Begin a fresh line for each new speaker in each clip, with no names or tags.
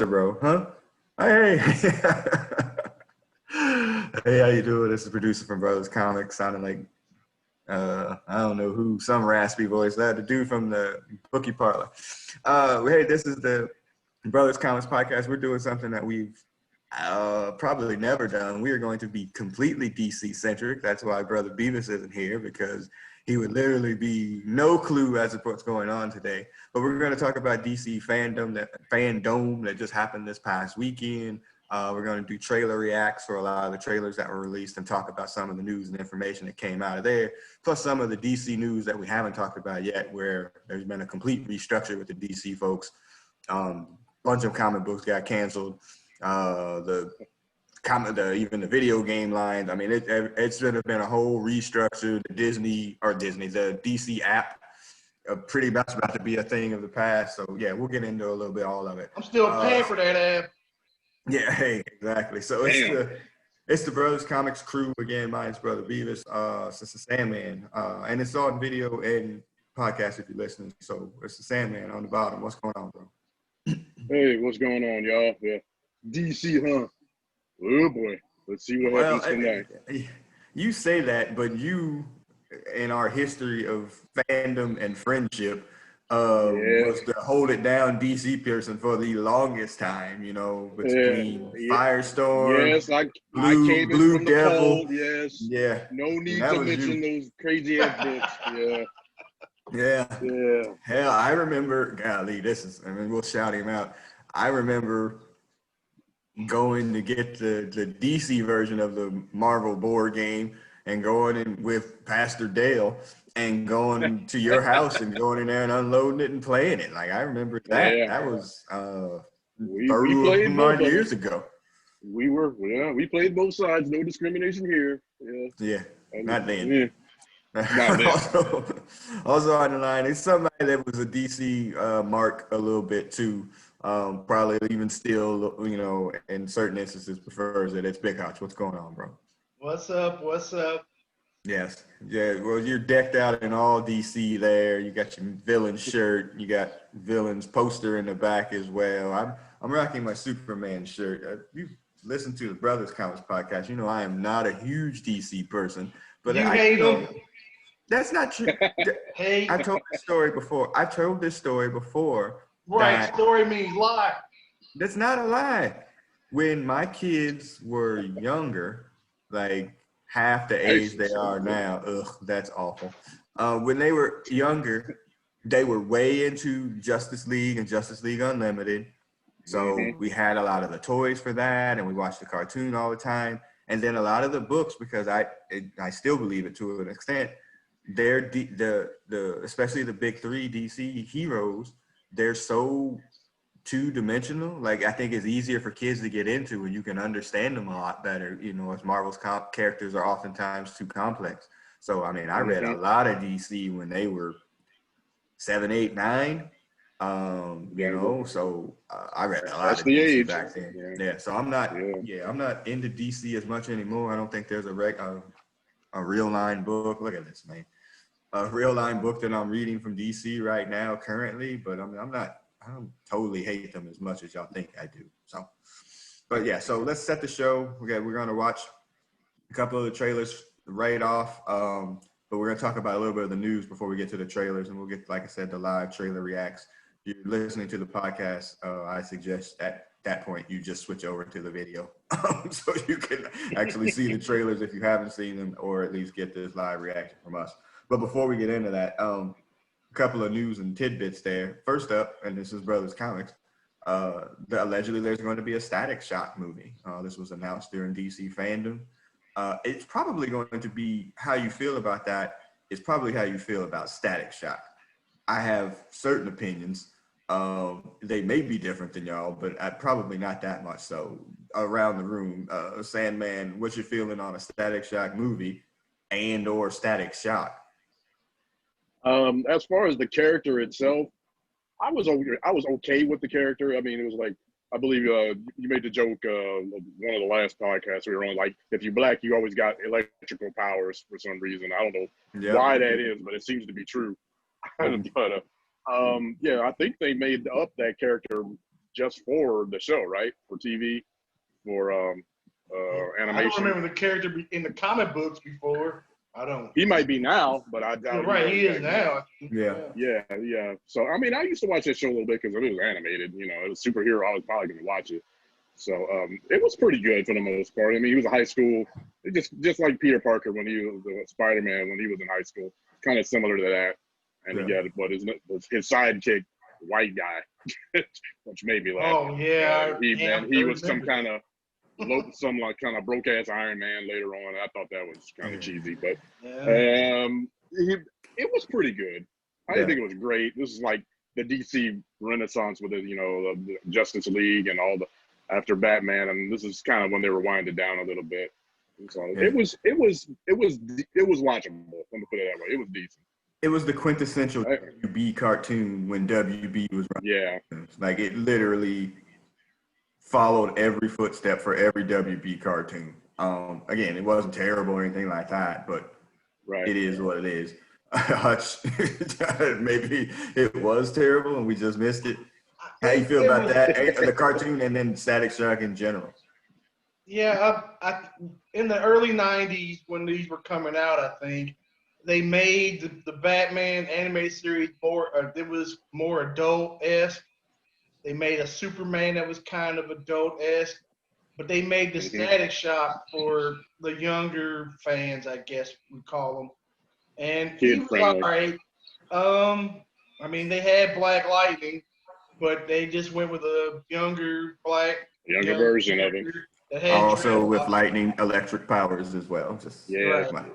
poster, bro, huh? Hey. Hey, how you doing? This is producer from Brothascomics, sounding like I don't know who, some raspy voice. That the dude from the bookie parlor. Hey, this is the Brothascomics podcast. We're doing something that we've probably never done. We are going to be completely DC centric. That's why Brother Beavis isn't here, because he would literally be no clue as to what's going on today. But we're going to talk about DC Fandome that just happened this past weekend. We're going to do trailer reacts for a lot of the trailers that were released and talk about some of the news and information that came out of there, plus some of the DC news that we haven't talked about yet, where there's been a complete restructure with the DC folks. Bunch of comic books got canceled. Even the video game lines. I mean, it's been a whole restructure. The DC app, pretty much about to be a thing of the past. So yeah, we'll get into a little bit all of it.
I'm still paying for that app.
Yeah, hey, exactly. So it's the Brothascomics crew again. Mine's Brother Beavis. It's the Sandman, and it's on video and podcast if you're listening. So it's the Sandman on the bottom. What's going on, bro?
Hey, what's going on, y'all? Yeah, DC, huh? Oh boy, let's see what happens tonight.
You say that, but you, in our history of fandom and friendship, was the hold it down DC person for the longest time, you know, between Firestorm,
yes, I came
Blue
in from
Devil,
the cold, yes,
yeah.
No need to mention those crazy ass books,
yeah. Hell, I remember. Golly, we'll shout him out. I remember going to get the DC version of the Marvel board game and going in with Pastor Dale and going to your house and going in there and unloading it and playing it. Like, I remember that.
Yeah.
That was
we played both
years ago.
We played both sides. No discrimination here.
Yeah, not then.
Yeah. Not then.
also on the line, it's somebody that was a DC mark a little bit too. Probably even still, you know, in certain instances prefers it. It's Big Hotch. What's going on, bro?
What's up?
Yes. Yeah, well, you're decked out in all DC there. You got your villain shirt. You got villain's poster in the back as well. I'm rocking my Superman shirt. You listen to the Brothascomics podcast. You know I am not a huge DC person. But
you hate them.
That's not true.
Hey.
I told this story before.
Right, story means lie.
That's not a lie. When my kids were younger, like half the age they are now, that's awful. When they were younger, they were way into Justice League and Justice League Unlimited. So we had a lot of the toys for that, and we watched the cartoon all the time. And then a lot of the books, because I still believe it to an extent, they're especially the big three DC heroes, they're so two-dimensional. Like, I think it's easier for kids to get into and you can understand them a lot better, you know, as Marvel's characters are oftentimes too complex. So, I mean, I read a lot of DC when they were 7, 8, 9, you know, so I read a lot of DC back then. Yeah, so I'm not into DC as much anymore. I don't think there's a real line book. Look at this, man. A real line book that I'm reading from DC right now currently, but I mean, I don't totally hate them as much as y'all think I do. So, but yeah, so let's set the show. We're going to watch a couple of the trailers right off, but we're going to talk about a little bit of the news before we get to the trailers, and we'll get, like I said, the live trailer reacts. If you're listening to the podcast, I suggest at that point you just switch over to the video so you can actually see the trailers if you haven't seen them, or at least get this live reaction from us. But before we get into that, a couple of news and tidbits there. First up, and this is Brothascomics, allegedly there's going to be a Static Shock movie. This was announced during DC Fandome. It's probably going to be how you feel about that. It's probably how you feel about Static Shock. I have certain opinions. They may be different than y'all, but probably not that much so. Around the room, Sandman, what's your feeling on a Static Shock movie and or Static Shock?
As far as the character itself, I was okay with the character. I mean, it was like, I believe you made the joke one of the last podcasts we were on, like, if you're black, you always got electrical powers for some reason. I don't know why that is, but it seems to be true. But I think they made up that character just for the show, right? For TV, for animation.
I don't remember the character in the comic books before. I don't.
He might be now, but I doubt.
You're right, he is now.
Yeah. So I mean, I used to watch that show a little bit because it was animated. You know, it was superhero. I was probably going to watch it. So it was pretty good for the most part. I mean, he was in high school, just like Peter Parker when he was Spider-Man when he was in high school. Kind of similar to that. And he got his sidekick, white guy, which made me laugh.
Oh yeah,
he was some kind of broke ass Iron Man later on. I thought that was kind of cheesy, but it was pretty good. I didn't think it was great. This is like the DC Renaissance with the Justice League and all the after Batman, and this is kind of when they were winded down a little bit. And so it was watchable. Let me put it that way. It was decent.
It was the quintessential WB cartoon when WB was running.
Yeah.
Like it literally followed every footstep for every WB cartoon. Again, it wasn't terrible or anything like that, but it is what it is. Hutch, maybe it was terrible and we just missed it. How you feel about that, the cartoon and then Static Shock in general?
Yeah, in the early 90s when these were coming out, I think, they made the Batman animated series it was more adult-esque. They made a Superman that was kind of adult-esque, but they made the Static Shock for the younger fans, I guess we call them. And he was all right. I mean, they had Black Lightning, but they just went with a younger
version of him.
Also with lightning electric powers as well.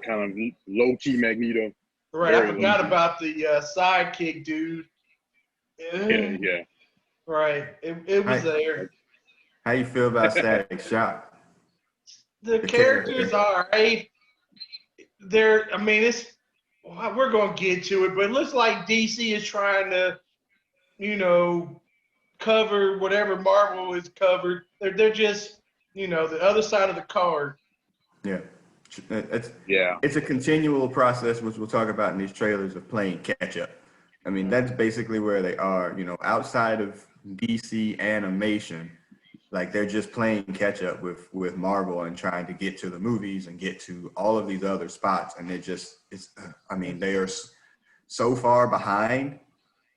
Kind of low-key Magneto.
Right, I forgot about the sidekick dude.
Yeah.
Right, it was there.
How you feel about Static Shock?
The characters are right. We're going to get to it, but it looks like DC is trying to, cover whatever Marvel is covered. They're just, the other side of the card.
Yeah. It's a continual process, which we'll talk about in these trailers, of playing catch up. I mean, that's basically where they are, outside of DC animation, like they're just playing catch up with Marvel and trying to get to the movies and get to all of these other spots. And they are so far behind.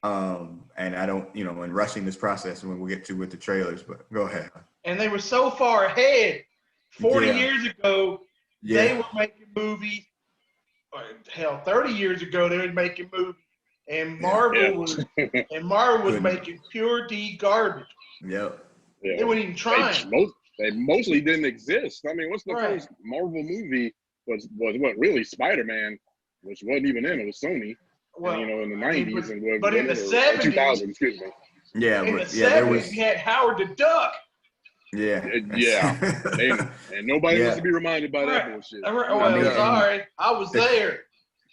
And I don't, in rushing this process when we'll get to with the trailers, but go ahead. And
they were so far ahead. 40 years ago, they were making movies. Hell, 30 years ago, they were making movies. And Marvel was making pure D garbage.
Yep.
Yeah.
They weren't even trying.
They mostly didn't exist. I mean, what's the first Marvel movie was what really Spider-Man, which wasn't even in. It was Sony. Well, in the 90s
but in the 70s,
2000s, excuse me.
Yeah, in the 70s, you had Howard the Duck.
Yeah.
And nobody wants to be reminded by that bullshit.
Sorry, I was there.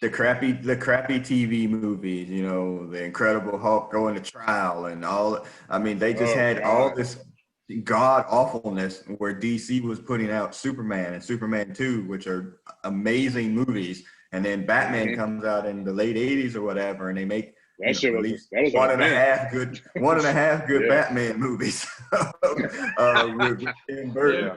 The crappy TV movies, the Incredible Hulk going to trial and all. I mean, they just had all this god awfulness where DC was putting out Superman and Superman 2, which are amazing movies. And then Batman comes out in the late 80s or whatever, and they make one and a half good Batman movies.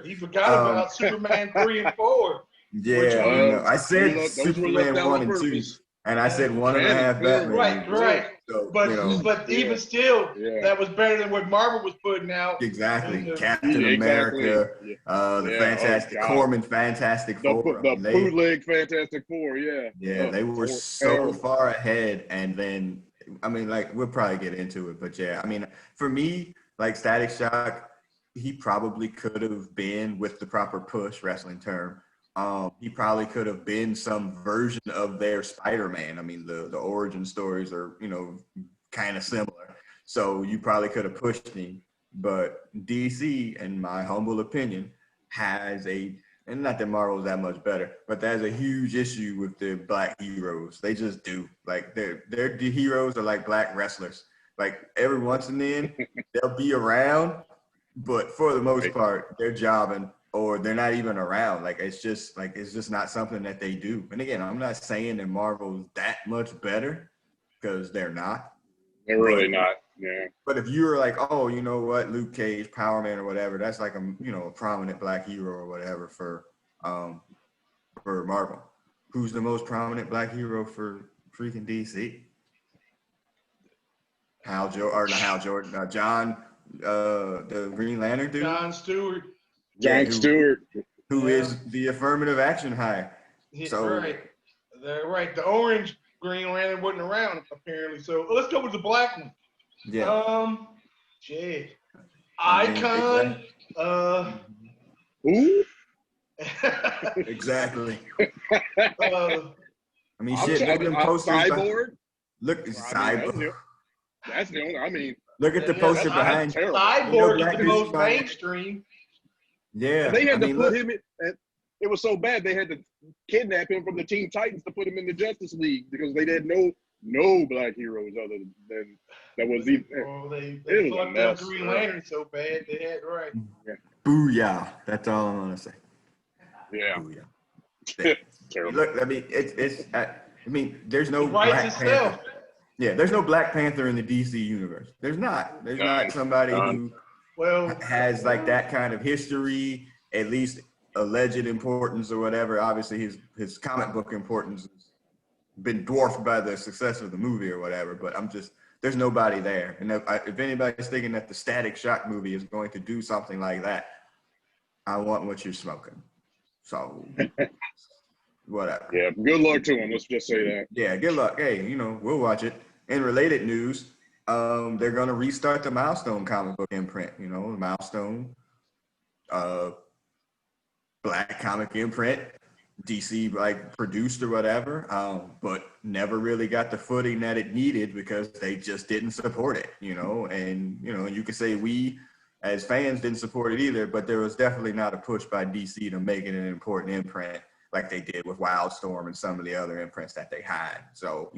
He forgot about Superman 3 and 4.
Yeah, I said Superman 1 and 2, and I said one and a half Batman.
Right. So, but even still, that was better than what Marvel was putting out.
Exactly. Captain America, the Fantastic Corman Fantastic Four.
The bootleg Fantastic Four,
Yeah, they were so far ahead. And then, we'll probably get into it. But for me, Static Shock, he probably could have been, with the proper push wrestling term, he probably could have been some version of their Spider-Man. I mean, the origin stories are, kind of similar. So you probably could have pushed him. But DC, in my humble opinion, has and not that Marvel's that much better, but there's a huge issue with the black heroes. They just do. Their heroes are like black wrestlers. Every once and then, they'll be around, but for the most part, they're jobbing. Or they're not even around. It's just not something that they do. And again, I'm not saying that Marvel's that much better, because they're not.
They're really not. Yeah.
But if you're like, oh, you know what, Luke Cage, Power Man, or whatever, that's like a a prominent black hero or whatever for Marvel. Who's the most prominent black hero for freaking DC? John, the Green Lantern dude.
John Stewart.
John Stewart.
Who is the affirmative action high. So
right. They're right. The orange Green Lantern wasn't around apparently. So let's go with the black one.
Yeah.
Shit. Icon.
Who?
Exactly. I mean,
shit.
Look at them posters.
Cyborg.
Look, Cyborg.
That's the only. I mean,
look at the poster behind.
Cyborg is the most mainstream.
Yeah,
and they had to put him in. It was so bad they had to kidnap him from the Teen Titans to put him in the Justice League because they had no black heroes other than that was even.
Oh, they fucked up Green Lantern so bad they had right.
Yeah. Booyah! That's all I'm gonna say.
Yeah.
Booyah.
Terrible.
Look, I mean, there's no
Black Panther.
Yeah, there's no Black Panther in the DC universe. There's not. There's not somebody who has like that kind of history, at least alleged importance or whatever. Obviously, his comic book importance has been dwarfed by the success of the movie or whatever. But there's nobody there. And if anybody's thinking that the Static Shock movie is going to do something like that, I want what you're smoking. So, whatever.
Yeah, good luck to him. Let's just say that.
Yeah, good luck. Hey, we'll watch it. In related news, they're going to restart the Milestone comic book imprint. Milestone, black comic imprint, DC like produced or whatever, but never really got the footing that it needed because they just didn't support it. And you could say we as fans didn't support it either, but there was definitely not a push by DC to make it an important imprint like they did with Wildstorm and some of the other imprints that they had. So,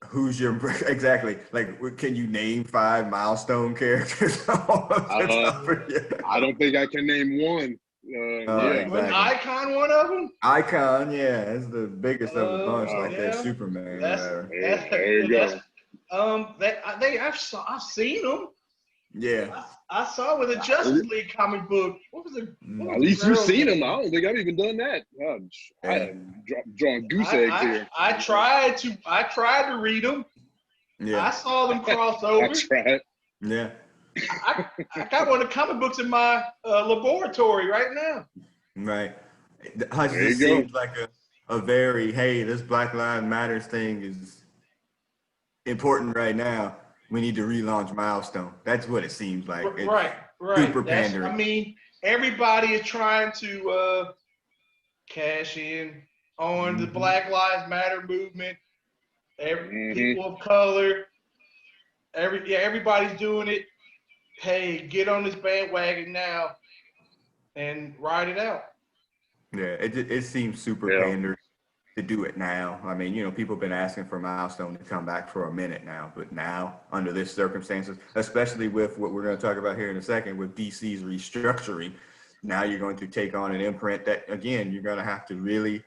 who's your exactly like? Can you name 5 Milestone characters?
I don't think I can name one.
Exactly.
Icon one of them?
Icon, yeah, it's the biggest of the bunch, like their Superman.
There you go.
I've seen them.
Yeah,
I saw with a Justice League comic book. What was it?
At least you've seen them. I don't think I've even done that. I am drawing goose eggs here.
I tried to read them.
Yeah,
I saw them cross over.
I tried.
Yeah.
I got one of the comic books in my laboratory right now.
Right. This seems like a very, hey, this Black Lives Matters thing is important right now. We need to relaunch Milestone. That's what it seems like.
Right.
Super pandering.
I mean, everybody is trying to cash in on the Black Lives Matter movement. People of color. Everybody's doing it. Hey, get on this bandwagon now and ride it out.
Yeah, it seems super pandering to do it now. I mean, people have been asking for Milestone to come back for a minute now, but now under this circumstances, especially with what we're going to talk about here in a second with DC's restructuring, now you're going to take on an imprint that, again, you're going to have to really,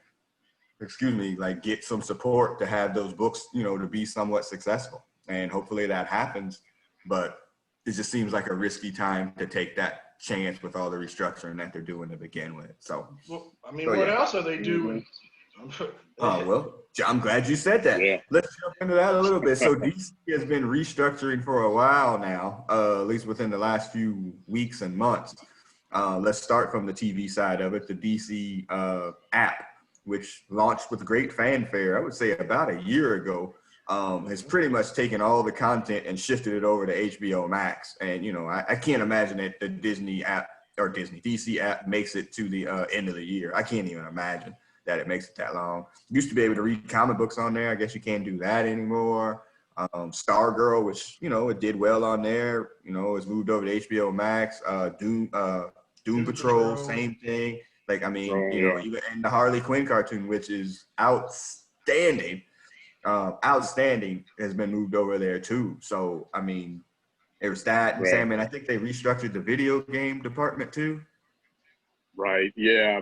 get some support to have those books, to be somewhat successful. And hopefully that happens, but it just seems like a risky time to take that chance with all the restructuring that they're doing to begin with. So,
what else are they doing?
I'm glad you said that.
Yeah.
Let's jump into that a little bit. So DC has been restructuring for a while now, at least within the last few weeks and months. Let's start from the TV side of it. The DC app, which launched with great fanfare, I would say about a year ago, has pretty much taken all the content and shifted it over to HBO Max. And, I can't imagine that the DC app makes it to the end of the year. I can't even imagine that it makes it that long. Used to be able to read comic books on there. I guess you can't do that anymore. Stargirl, which, it did well on there, has moved over to HBO Max. Doom Patrol, same thing. And the Harley Quinn cartoon, which is outstanding, has been moved over there too. So, there's that.
Right.
Sam, and I think they restructured the video game department too.
Right. Yeah.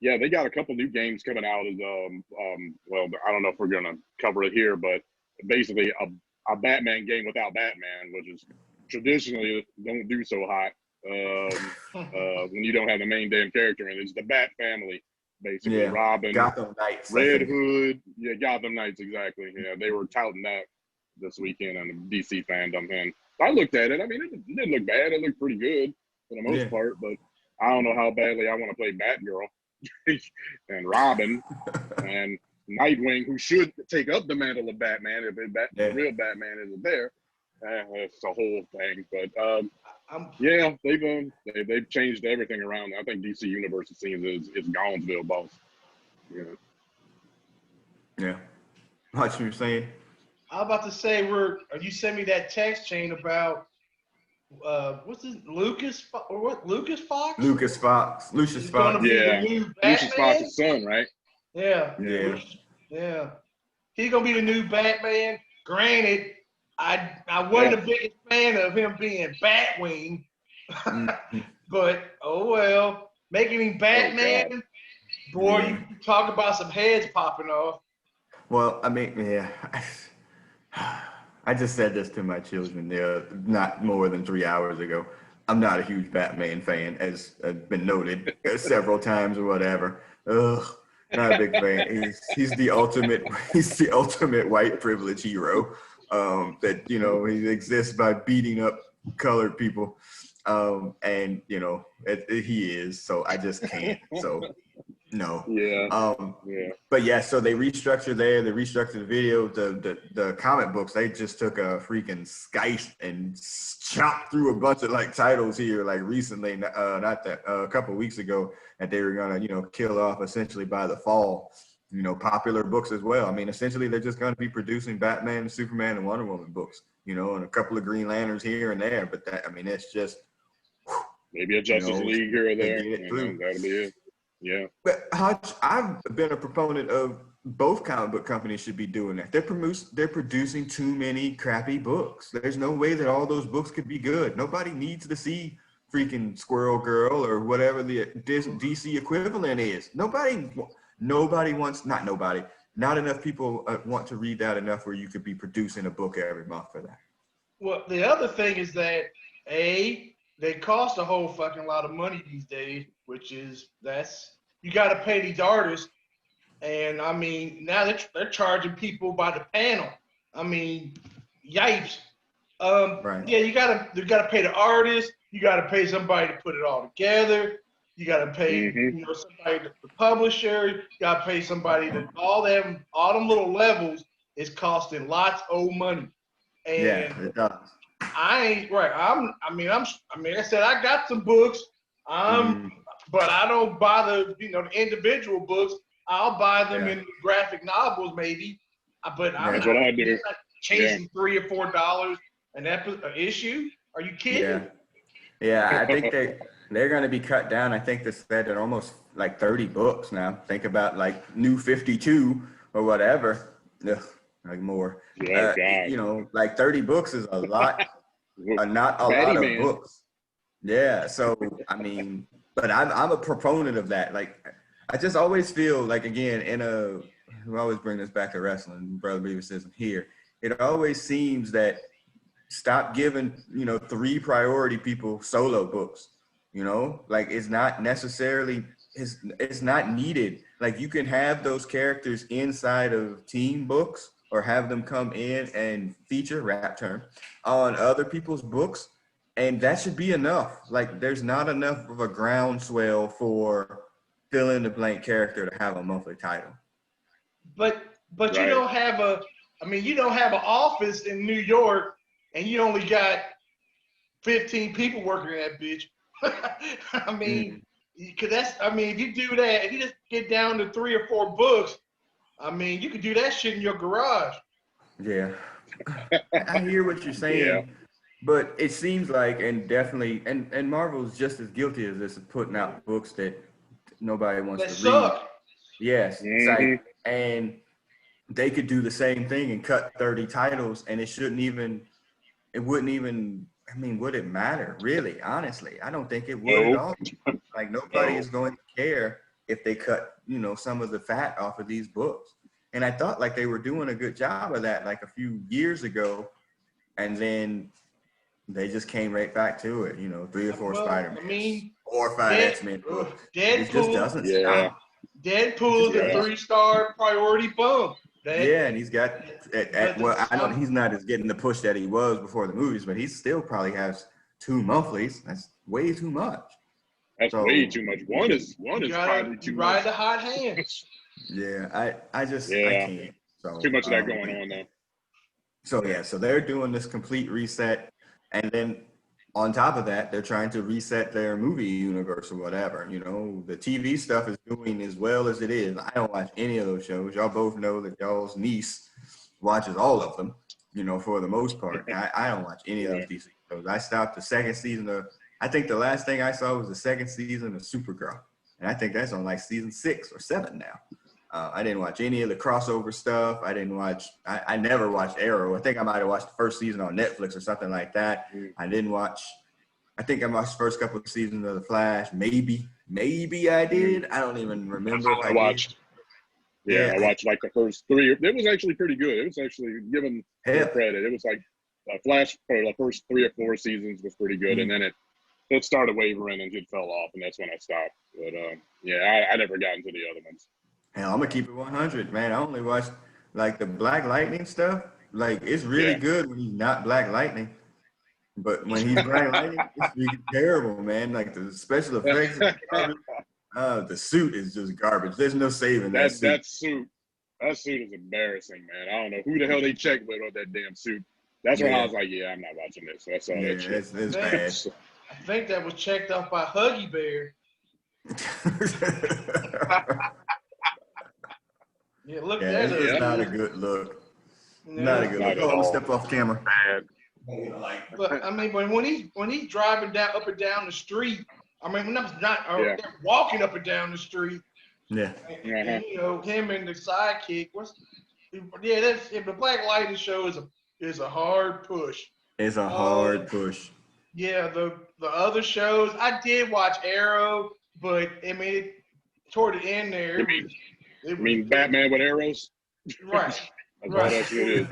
Yeah, they got a couple new games coming out. I don't know if we're gonna cover it here, but basically a Batman game without Batman, which is traditionally don't do so hot when you don't have the main damn character in it. It's the Bat family, basically.
Yeah.
Robin,
Gotham Knights.
Red Hood. Yeah, Gotham Knights, exactly. Yeah, they were touting that this weekend on the DC Fandome. And I looked at it. I mean, it didn't look bad. It looked pretty good for the most part, but I don't know how badly I want to play Batgirl and Robin and Nightwing, who should take up the mantle of Batman if the real Batman isn't there. It's a whole thing, but yeah, they've changed everything around. I think DC Universe, it seems, is Gaunsville, boss.
Yeah. What you were saying?
I was about to say, you sent me that text chain about what's this, Lucas Fox?
Lucius Fox.
Yeah, Lucius Fox's son, right?
Yeah. He's gonna be the new Batman. Granted, I wasn't the biggest fan of him being Batwing, but oh well. Making him Batman, boy, you talk about some heads popping off.
Well, I mean, yeah. I just said this to my children not more than 3 hours ago. I'm not a huge Batman fan, as has been noted several times or whatever. Ugh, not a big fan. He's the ultimate white privilege hero. That he exists by beating up colored people, and he is. So I just can't. So. No. But yeah, so they restructured they restructured the video, the comic books. They just took a freaking scythe and chopped through a bunch of titles here recently, a couple of weeks ago, that they were gonna kill off essentially by the fall. Popular books as well. I mean, essentially they're just gonna be producing Batman, Superman, and Wonder Woman books, and a couple of Green Lanterns here and there. But it's just
maybe a Justice League here or there. That'll be it. Yeah.
But Hutch, I've been a proponent of both comic book companies should be doing that. They're producing too many crappy books. There's no way that all those books could be good. Nobody needs to see freaking Squirrel Girl or whatever the DC equivalent is. Not enough people want to read that enough where you could be producing a book every month for that.
Well, the other thing is that they cost a whole fucking lot of money these days, which is you got to pay these artists, and I mean now they're charging people by the panel. I mean, yipes.
Right.
Yeah, you gotta pay the artist. You got to pay somebody to put it all together. You got to pay somebody, the publisher. You got to pay somebody to all them little levels is costing lots of money. And
yeah, it does.
I ain't right. I mean, I said I got some books. But I don't buy the individual books. I'll buy them in graphic novels maybe. But
that's what I do.
Not chasing $3 or $4 an issue. Are you kidding?
Yeah. I think they're going to be cut down. I think they said they're almost 30 books now. Think about New 52 or whatever. Ugh. More.
Yeah,
30 books is a lot, not a lot of books. Yeah, so I mean, but I'm a proponent of that. I just always feel again, we always bring this back to wrestling. Brother Beavis isn't here. It always seems that stop giving 3 priority people solo books. It's not necessarily it's not needed. You can have those characters inside of team books, or have them come in and feature, rap term, on other people's books, and that should be enough. There's not enough of a groundswell for fill in the blank character to have a monthly title.
But you don't have an office in New York, and you only got 15 people working in that bitch. I mean, if you do that, if you just get down to 3 or 4 books, I mean, you could do that shit in your garage.
Yeah. I hear what you're saying, but it seems and definitely, and Marvel's just as guilty as this of putting out books that nobody wants to
suck.
Read. Yes. And they could do the same thing and cut 30 titles, and it wouldn't even, would it matter? Really, honestly, I don't think it would at all. Nobody is going to care if they cut, some of the fat off of these books. And I thought like they were doing a good job of that like a few years ago. And then they just came right back to it, 3 or 4 Spider-Man.
I mean,
4 or 5 X-Men books. It just doesn't
Yeah.
stop.
Deadpool is a 3-star priority bump.
And he's got he's not as getting the push that he was before the movies, but he still probably has 2 monthlies. That's way too much.
That's way too much. One is probably too much.
Ride the hot hands.
Yeah, I can't. So
too much of that going on though.
So they're doing this complete reset, and then on top of that, they're trying to reset their movie universe or whatever. The TV stuff is doing as well as it is. I don't watch any of those shows. Y'all both know that y'all's niece watches all of them, for the most part. I don't watch any of those DC shows. I stopped the second season of, I think the last thing I saw was the second season of Supergirl. And I think that's on like season 6 or 7 now. I didn't watch any of the crossover stuff. I never watched Arrow. I think I might have watched the first season on Netflix or something like that. I think I watched the first couple of seasons of The Flash. Maybe I did. I don't even remember if I
watched.
Did.
I watched like the first 3. It was actually pretty good. It was actually, given credit. It was like Flash for the first 3 or 4 seasons was pretty good. And then it started wavering and it fell off. And that's when I stopped. But I never got into the other ones.
Hell, I'm gonna keep it 100, man. I only watched like the Black Lightning stuff. Like it's really good when he's not Black Lightning, but when he's Black Lightning, it's really terrible, man. Like the special effects, the suit is just garbage. There's no saving that suit.
That suit is embarrassing, man. I don't know who the hell they checked with on that damn suit. That's when I was like, I'm not watching this. So I saw that shit.
It's bad.
I think that was checked off by Huggy Bear. Yeah, look at it.
It's not a good look. Not a good look. I'm gonna step off camera.
But I mean, when he's driving up and down the street, I mean, they're walking up and down the street.
Yeah.
And, him and the sidekick. The Black Lightning show is a hard push.
It's a hard push.
Yeah, the other shows I did watch Arrow, but I mean, toward the end there.
I mean Batman with arrows?
Right.
That's what it is.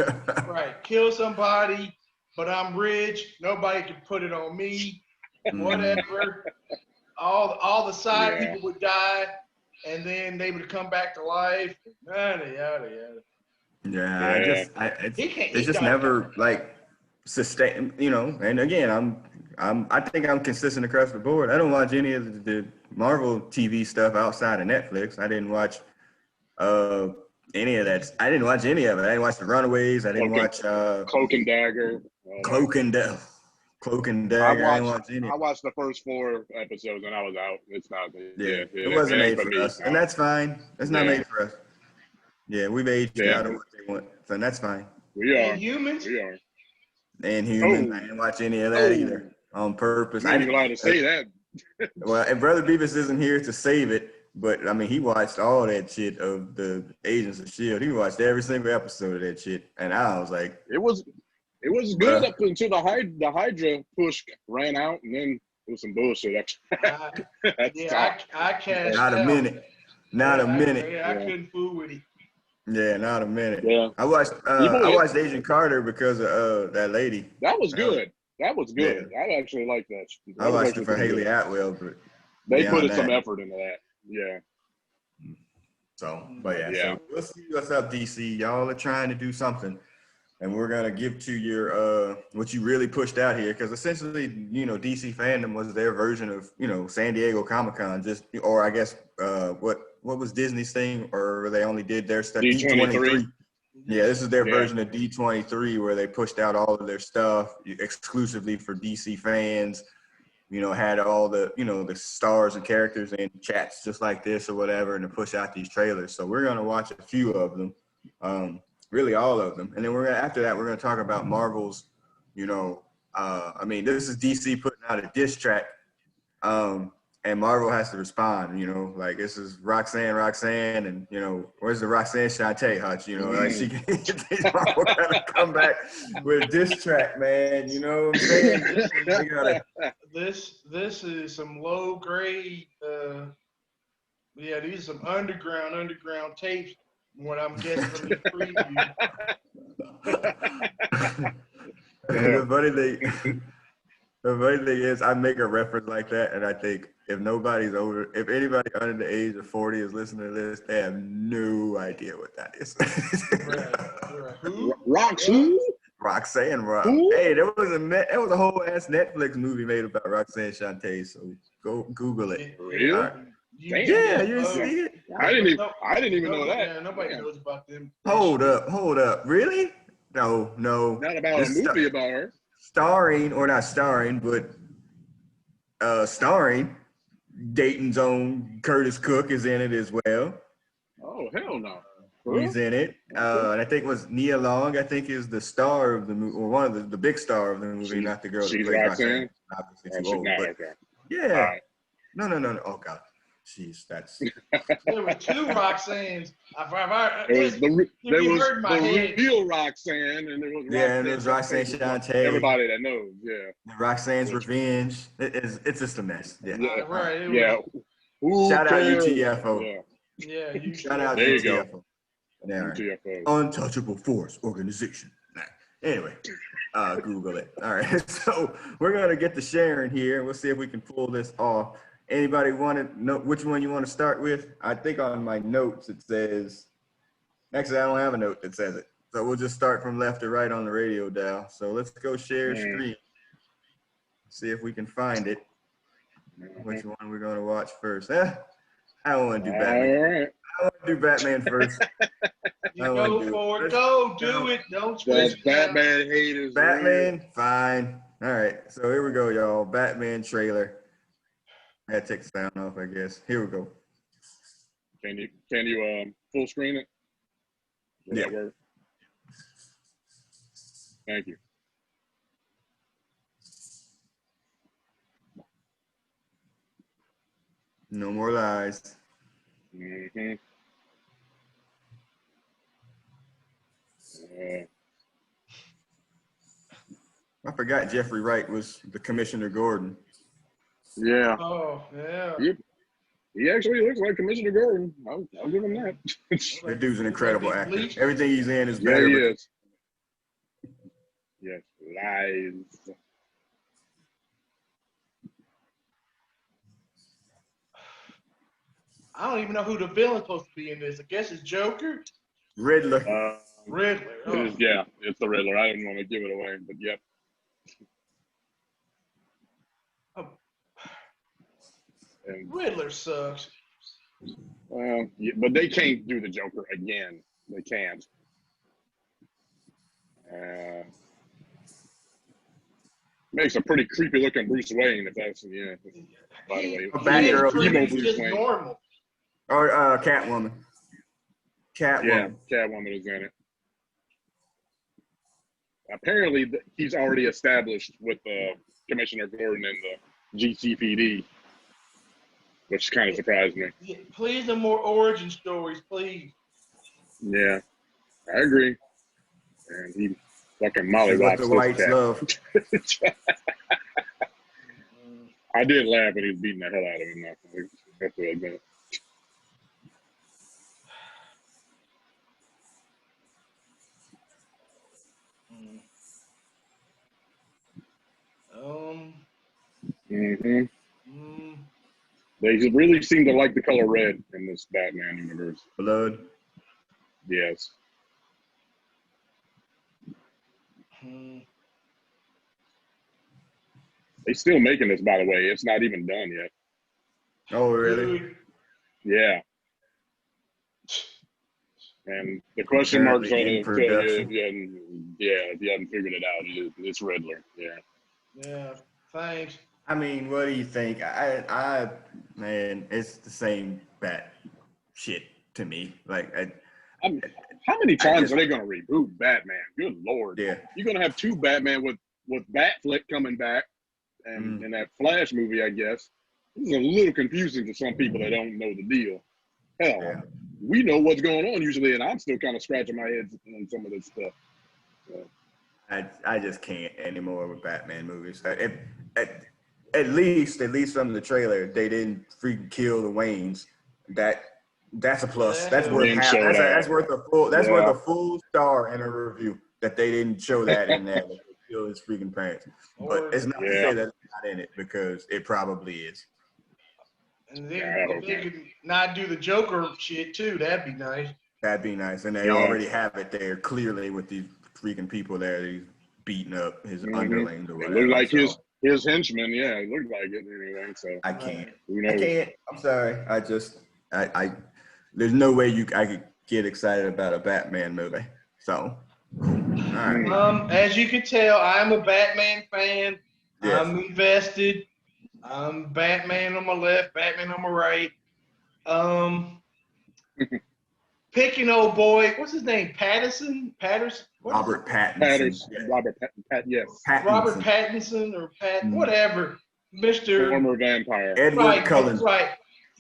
Right. Kill somebody, but I'm rich. Nobody can put it on me. Whatever. All the side people would die, and then they would come back to life. Yada, yada, yada.
They just never like sustain, and again, I think I'm consistent across the board. I don't watch any of the Marvel TV stuff outside of Netflix. I didn't watch any of that. I didn't watch any of it. I didn't watch The Runaways. I didn't watch
Cloak and Dagger.
Cloak and Dagger. I didn't watch any.
I watched the first 4 episodes and I was out. It's not.
It wasn't made for us, and that's fine. It's not made for us. Yeah, we've aged out of what they want, so that's fine.
We are.
And humans.
We are.
And humans. I didn't watch any of that either on purpose.
I didn't allowed to say that.
Well, and Brother Beavis isn't here to save it. But I mean, he watched all that shit of the Agents of S.H.I.E.L.D. He watched every single episode of that shit, and I was like,
it was good up until the Hydra push ran out, and then it was some bullshit.
I cashed
not a minute.
I couldn't fool with it.
Yeah, not a minute.
Yeah,
I watched Agent Carter because of that lady.
That was good. That was good. Yeah. I actually liked that.
I watched it for Haley Atwell, but
they put some effort into that. Yeah.
So, but so we'll see what's up, DC. Y'all are trying to do something, and we're gonna give to your what you really pushed out here, because essentially, DC Fandom was their version of San Diego Comic-Con, or I guess what was Disney's thing, or they only did their stuff.
D23.
Yeah, this is their version of D23, where they pushed out all of their stuff exclusively for DC fans. Had all the, the stars and characters in chats just like this or whatever, and to push out these trailers. So we're going to watch a few of them, really all of them. And then after that, we're going to talk about Marvel's, I mean, this is DC putting out a diss track, and Marvel has to respond, like this is Roxanne, and, where's the Roxanne Shantae hutch, like she Marvel gotta come back with a diss track, man, you know what I'm saying?
This is some low grade, these are some underground tapes. what I'm guessing from this preview.
The funny thing is, I make a reference like that, and I think if anybody under the age of 40 is listening to this, they have no idea what that is.
Right. Who?
Roxanne?
Roxanne.
Who?
Hey, there was a whole ass Netflix movie made about Roxanne Shante, so go Google it.
Really?
Damn.
Yeah,
you see it?
I didn't even know that.
Yeah, nobody knows about them.
Hold up. Really? No.
Not about a movie about her.
Not starring, but starring Dayton's own Curtis Cook is in it as well.
Oh, hell no.
He's in it. And I think it was Nia Long, I think, is the star of the movie, or one of the big star of the movie, not the girl that plays Roxanne. Obviously too old, but yeah. Right. No. Oh, God. Jeez, that's...
There were two Roxannes.
There was the real Roxanne, and there was
and there was Roxanne Shante.
Everybody that knows, yeah.
Roxanne's Revenge. It's just a mess. Yeah.
Right.
Yeah.
Shout out UTFO.
Yeah.
Shout out
there
UTFO. UTFO. Untouchable Force Organization. Anyway, Google it. All right. So we're going to get to sharing here. We'll see if we can pull this off. Anybody want to know which one you want to start with? I think on my notes it says, actually I don't have a note that says it. So we'll just start from left to right on the radio dial. So let's go share screen. See if we can find it. Which one we're going to watch first. I don't want to do Batman.
All right.
I want to do Batman first.
Go for it. Go do it. Don't switch.
Batman haters.
Batman, fine. All right. So here we go, y'all. Batman trailer. I had to take the sound off, I guess. Here we go.
Can you full screen it? Will that work? Thank you.
No more lies.
Mm-hmm.
I forgot Jeffrey Wright was the Commissioner Gordon.
Yeah.
Oh, yeah.
He actually looks like Commissioner Gordon. I'll give him that.
That dude's an incredible actor. Everything he's in is better.
Yeah, he is. Yes, lies.
I don't even know who the villain's supposed to be in this. I guess it's Joker.
Riddler.
Riddler. Oh.
Yeah, it's the Riddler. I didn't want to give it away, but yep. And,
Riddler sucks.
Well, yeah, but they can't do the Joker again. They can't. Makes a pretty creepy looking Bruce Wayne, if that's by the way.
Batgirl.
Just normal.
Or Catwoman.
Yeah, Catwoman is in it. Apparently, he's already established with Commissioner Gordon and the GCPD, which kind of surprised me.
Yeah, please, no more origin stories, please.
Yeah, I agree. And he fucking mollywops
the whites love.
I did laugh when he was beating the hell out of him. That's what I meant. They really seem to like the color red in this Batman universe.
Blood.
Yes. They still making this, by the way. It's not even done yet.
Oh, really?
Yeah. And the question marks on it if you haven't figured it out, it's Riddler. Yeah.
Yeah. Thanks.
I mean, what do you think? Man, it's the same bat shit to me. Like,
how many times are they gonna reboot Batman? Good Lord.
Yeah.
You're gonna have two Batman with Batfleck coming back, and in that Flash movie, I guess. This is a little confusing to some people that don't know the deal. Hell, we know what's going on usually, and I'm still kind of scratching my head on some of this stuff.
I just can't anymore with Batman movies. At least from the trailer, they didn't freaking kill the Waynes. That That's a plus.
Yeah,
That's worth
Being
half.
showed
That's
out.
worth a full. That's worth
Yeah.
a full star in a review that they didn't show that in there. That they kill his freaking parents. But
Or,
it's not to
Yeah.
say that it's not in it because it probably is.
and
Yeah, I
then
hope
if they
not.
could not do the Joker shit too, that'd be nice.
That'd be nice. And they
Yeah.
already have it there clearly with these freaking people there. He's beating up his underlings or
It
whatever.
looked like
so
his henchmen. Yeah, it looked like it anyway. So
I can't.
who
I
knows?
can't. I'm sorry. I there's no way I could get excited about a Batman movie. So, all right.
As you can tell, I'm a Batman fan.
Yes.
I'm invested. I'm Batman on my left, Batman on my right. Picking old boy, what's his name? Patterson?
Robert Pattinson.
Patterson.
Yes.
Yes.
Robert
Pattinson.
Pattinson or whatever. Mr.
Former vampire.
Edward Cullen.
Right.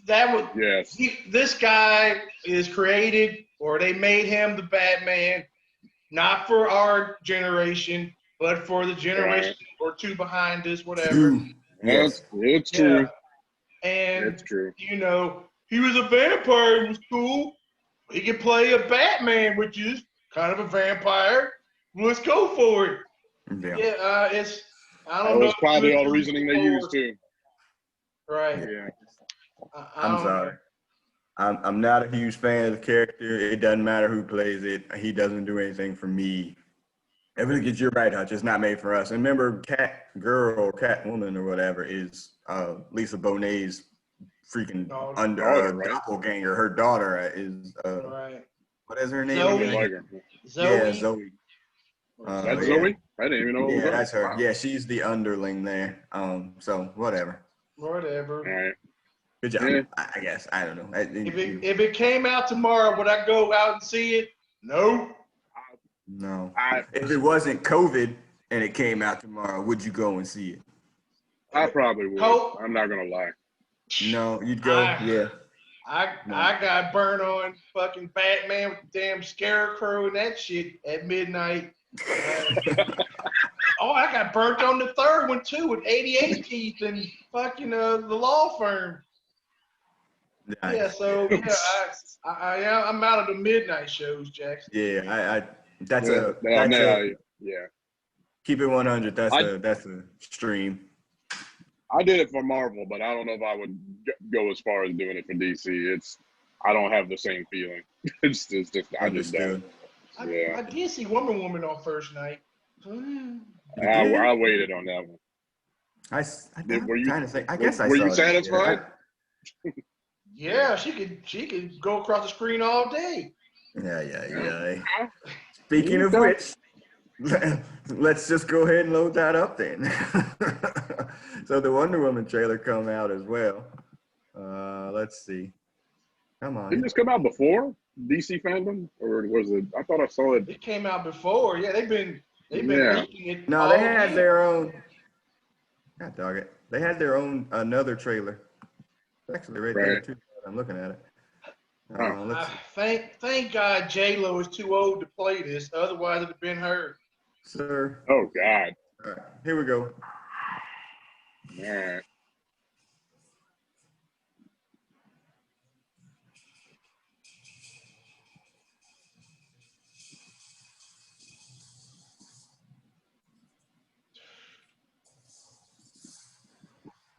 That was
Yes.
this guy is created, or they made him the Batman, not for our generation, but for the generation or two behind us, whatever.
Yes.
It's true.
And
It's true.
you know, he was a vampire. It was cool. He could play a Batman, which is kind of a vampire. Let's go for it.
Yeah.
It's I
That
don't know.
was probably all the reasoning they used too.
Right.
Yeah.
I'm sorry. I'm not a huge fan of the character. It doesn't matter who plays it. He doesn't do anything for me. Everything you're right, Hutch. It's not made for us. And remember, Catwoman or whatever is Lisa Bonet's freaking doppelganger. Her daughter is
right.
What is her name?
Zoe.
Yeah, Zoe.
That's Zoe? I didn't even know.
Yeah, that's her.
Wow.
Yeah, she's the underling there. So whatever.
Whatever.
All right.
Good job.
Yeah.
I guess. I don't know.
If it came out tomorrow, would I go out and see it? No.
No. If it wasn't COVID and it came out tomorrow, would you go and see it?
I probably would. I'm not gonna lie.
No, you'd go. Yeah.
I got burnt on fucking Batman with the damn scarecrow and that shit at midnight. I got burnt on the third one too with 88 teeth and fucking the law firm. Nice. Yeah, so I'm out of the midnight shows, Jackson.
Yeah, that's keep it 100. That's a stream.
I did it for Marvel, but I don't know if I would go as far as doing it for DC. I don't have the same feeling. It's just I just don't.
I did see Wonder Woman on first night.
I waited on that one.
Were
you satisfied?
Yeah, she could go across the screen all day.
Yeah. Speaking of which, let's just go ahead and load that up then. So the Wonder Woman trailer come out as well. Let's see. Come on.
Didn't this come out before DC Fandome, or was it? I thought I saw it.
It came out before. Yeah, they've been making it.
No, they had their own. God dog it. They had their own another trailer. Actually, right there too. I'm looking at it.
Thank God J-Lo is too old to play this. Otherwise, it'd have been her.
Sir.
Oh God.
All right, here we go.
All right.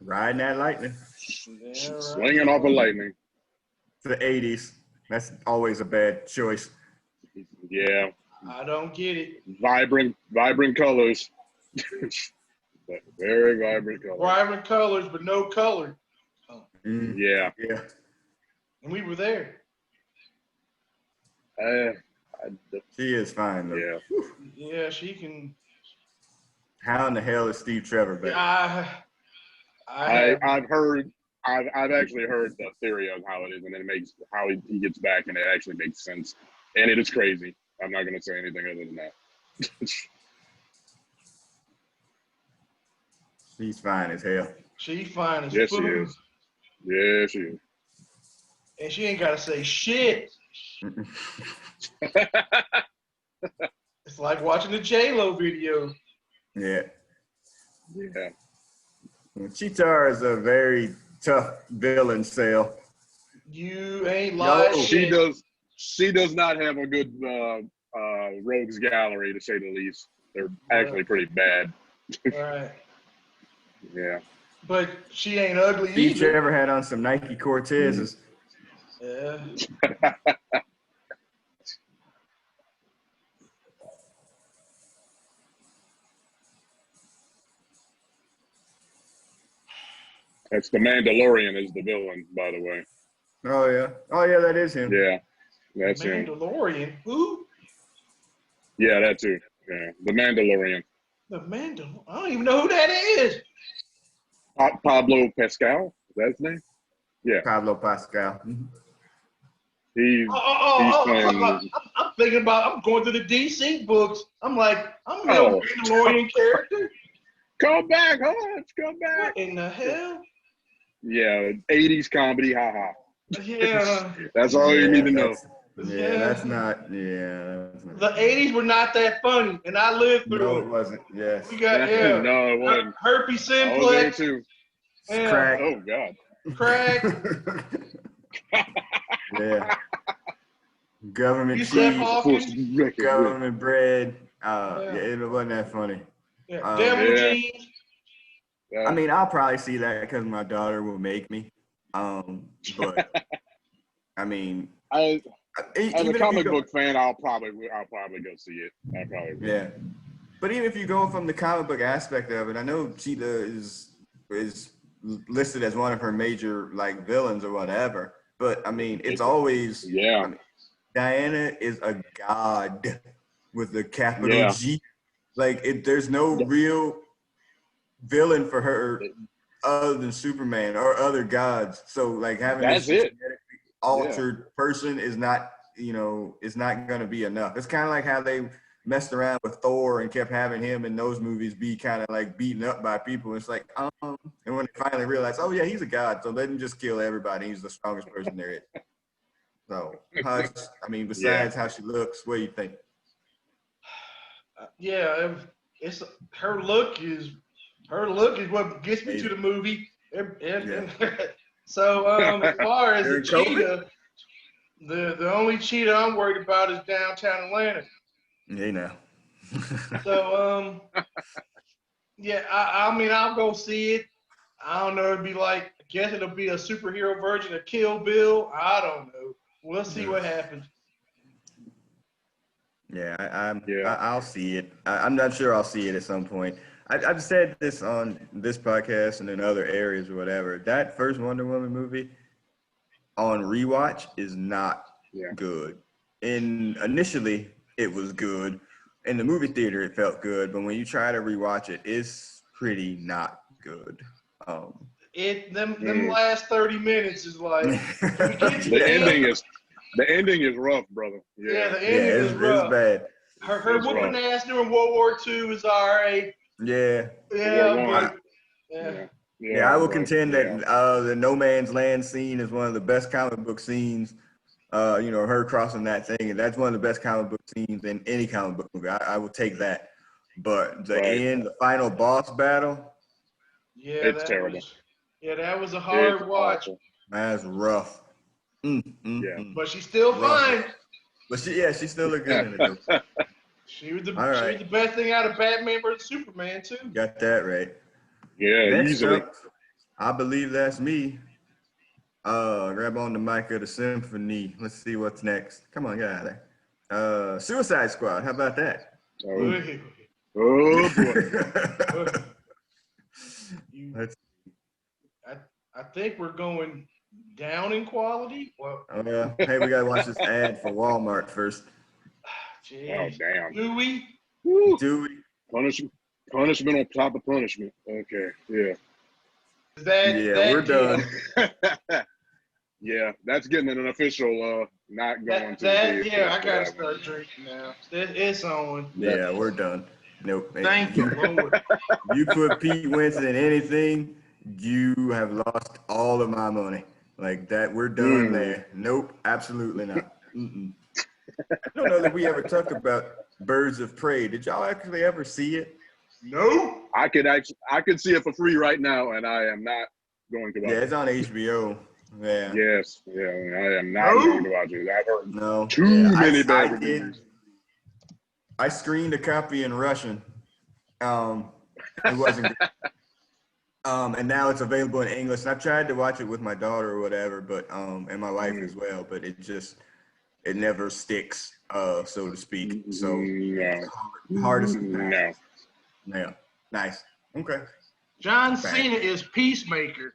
Riding that lightning.
Yeah, right.
Swinging off of lightning.
To the 80s. That's always a bad choice.
Yeah.
I don't get it.
Vibrant colors. Very vibrant colors.
Vibrant colors, but no color.
Yeah.
Yeah.
And we were there.
She is fine though.
Yeah.
Yeah, she can.
How in the hell is Steve Trevor back?
I've
actually heard the theory of how it is, and it makes how he gets back, and it actually makes sense. And it is crazy. I'm not going to say anything other than that.
She's fine as hell.
She's fine as
yes,
food.
she is. Yeah, she is.
And she ain't got to say shit. It's like watching the J-Lo video.
Yeah.
Yeah.
Cheetar is a very tough villain, Sale.
You ain't lying.
She does not have a good rogues gallery, to say the least. They're actually pretty bad.
Right.
Yeah.
But she ain't ugly
Beach
either.
ever had on some Nike Cortezes.
Yeah.
That's the Mandalorian is the villain, by the way.
Oh yeah, that is him.
Yeah, that's him.
Mandalorian? Who?
Yeah, that too. Yeah, the Mandalorian.
The Mandalorian? I don't even know who that is.
Pablo Pascal, is that his name? Yeah.
Pablo Pascal.
He's playing.
I'm thinking about, I'm going to the DC books. I'm like, I'm a Mandalorian character.
Come back, Hans, come back.
What in the hell?
Yeah, 80s comedy, haha.
Yeah.
That's all you need to know.
That's not.
The 80s were not that funny, and I lived through it.
No, it wasn't. Yes.
We got,
No, it wasn't.
Herpes
I was there
simplex.
too.
Crack.
Oh, God.
Crack.
Yeah. Government
You said
cheese,
Hawkins?
government bread. It wasn't that funny.
Yeah. Devil jeans.
I mean, I'll probably see that because my daughter will make me. But I mean,
as a comic book fan, I'll probably go see it.
Yeah, but even if you go from the comic book aspect of it, I know Cheetah is listed as one of her major like villains or whatever. But I mean, it's always I mean, Diana is a god with a capital G. Like there's no real villain for her other than Superman or other gods. So like having this genetically altered person is not, is not going to be enough. It's kind of like how they messed around with Thor and kept having him in those movies be kind of like beaten up by people. It's like, and when they finally realized, oh yeah, he's a god, so let him just kill everybody. He's the strongest person there is. So, besides how she looks, what do you think?
It's her look is what gets me to the movie. So as far as the cheetah, the only cheetah I'm worried about is downtown Atlanta.
Hey now.
So I mean I'll go see it. I don't know. I guess it'll be a superhero version of Kill Bill. I don't know. We'll see what happens.
I'll see it. I'm not sure I'll see it at some point. I've said this on this podcast and in other areas or whatever. That first Wonder Woman movie on rewatch is not good. Initially, it was good. In the movie theater, it felt good. But when you try to rewatch it, it's pretty not good.
Them last 30 minutes is like
the ending is rough, brother.
Yeah, the ending is rough.
It's bad.
Her whooping ass during World War II is all right.
Yeah.
I
will contend that the No Man's Land scene is one of the best comic book scenes. Her crossing that thing, and that's one of the best comic book scenes in any comic book movie. I will take that. But the end, the final boss battle,
it's terrible.
That was a hard watch.
Awful.
That's rough.
But she's still fine.
But she still looked good in it.
She was the best thing out of Batman vs Superman too.
Got that right.
Yeah,
Next
easily.
Up, I believe that's me. Grab on the mic of the symphony. Let's see what's next. Come on, get out of there. Suicide Squad. How about that?
Oh boy.
I think we're going down in quality. Well,
hey, we gotta watch this ad for Walmart first.
Geez.
Oh damn.
Do we?
Do we?
Punishment on top of punishment. Okay. Yeah.
We're done.
Yeah, that's getting an official not going to the
I gotta start drinking now. It's on.
Yeah, we're done. Nope.
Thank you, Lord.
You put Pete Wentz in anything, you have lost all of my money. Like that, we're done there. Nope, absolutely not. I don't know that we ever talked about Birds of Prey. Did y'all actually ever see it?
No.
I could see it for free right now, and I am not going to watch it.
Yeah, it's on HBO. Yeah.
Yes. Yeah. I am not going to watch it. I've heard too many bad reviews.
I screened a copy in Russian. It wasn't good. And now it's available in English. And I've tried to watch it with my daughter or whatever, but and my wife as well, but it never sticks, so to speak. So hardest to pass. Yeah. Nice. Okay.
John Cena is Peacemaker.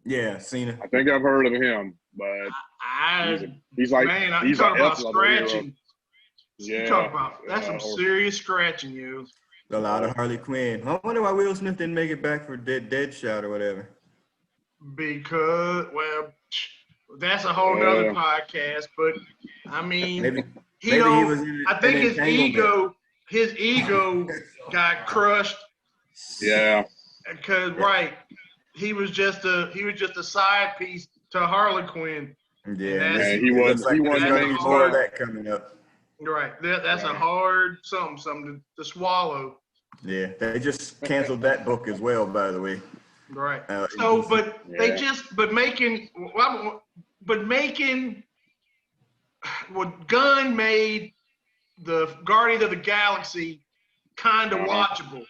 Yeah, Cena.
I think I've heard of him, but he's like,
man,
he's
you talk about
F-level
scratching.
Yeah.
You talk about that's some serious scratching, you.
A lot of Harley Quinn. I wonder why Will Smith didn't make it back for Deadshot or whatever.
Because, well, that's a whole nother podcast. But I mean,
maybe
he was. I think his ego got crushed.
Yeah.
Because he was just a side piece to Harley Quinn.
Yeah,
he wasn't
going to more of that coming up.
Right, that's a hard something to swallow.
Yeah, they just canceled that book as well, by the way.
Right. Gunn made the Guardians of the Galaxy kind of watchable.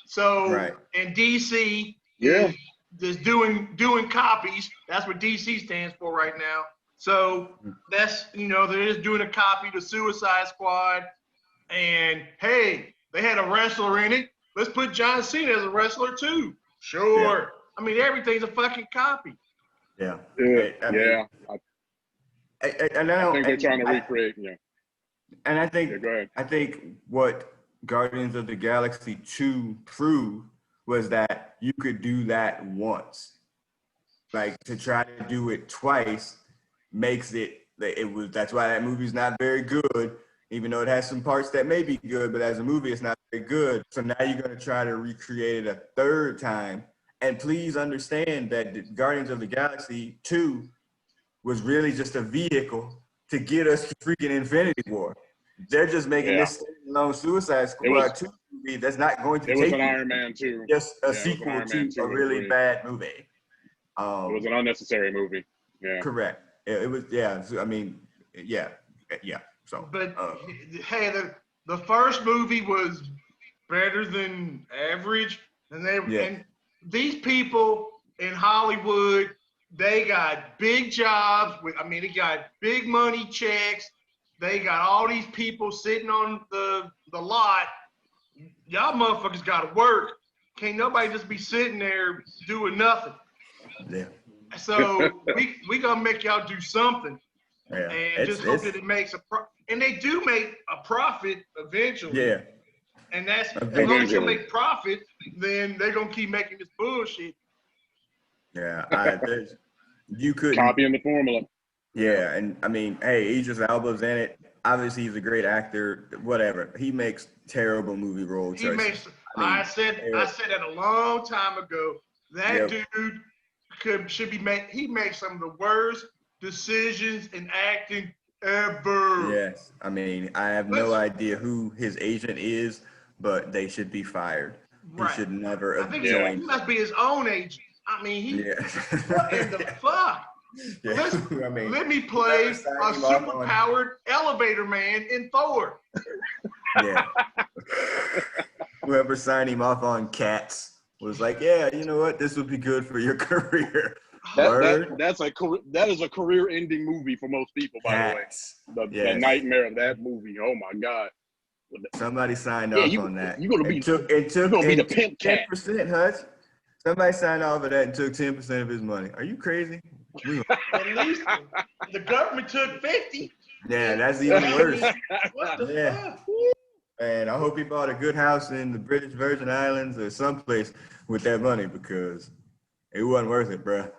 So and DC is doing copies. That's what DC stands for right now. So that's they're just doing a copy to Suicide Squad, and hey, they had a wrestler in it. Let's put John Cena as a wrestler too. Sure. Yeah. I mean, everything's a fucking copy.
Yeah.
I think they're trying to recreate. Yeah.
And I think
go ahead.
I think what Guardians of the Galaxy 2 proved was that you could do that once. Like, to try to do it twice makes that's why that movie's not very good, even though it has some parts that may be good, but as a movie, it's not very good. So now you're going to try to recreate it a third time. And please understand that Guardians of the Galaxy 2 was really just a vehicle to get us to freaking Infinity War. They're just making this standalone Suicide Squad 2 movie that's not going to take.
It was an Iron Man 2.
Just a sequel to a really bad movie.
It was an unnecessary movie. Yeah.
Correct. It was. Yeah. I mean. Yeah. So.
But hey, the first movie was better than average, and and these people in Hollywood, they got big jobs. They got big money checks. They got all these people sitting on the lot. Y'all motherfuckers got to work. Can't nobody just be sitting there doing nothing.
Yeah.
So we gonna make y'all do something, and just hope that it makes and they do make a profit eventually.
Yeah.
And that's as long as you make profit, then they're gonna keep making this bullshit.
Yeah, you could
copying the formula.
Yeah, and I mean, hey, Idris Elba's in it. Obviously, he's a great actor. Whatever, he makes terrible movie role choices.
I said that a long time ago. That dude he makes some of the worst decisions in acting ever.
Yes, I mean, I have no idea who his agent is, but they should be fired. Right. He should never have joined.
He must be his own agent. I mean, what in the fuck?
Yeah.
Let me play a superpowered elevator man in Thor.
Yeah. Whoever signed him off on Cats was like, yeah, you know what? This would be good for your career.
That is a career-ending movie for most people, by the way. The nightmare of that movie. Oh my God.
Somebody signed off on that.
You're gonna be
the
pimp cat.
10%, Hutch. Somebody signed off of that and took 10% of his money. Are you crazy?
At least the government took 50.
Yeah, that's even worse.
What the fuck?
And I hope he bought a good house in the British Virgin Islands or someplace with that money, because it wasn't worth it, bro.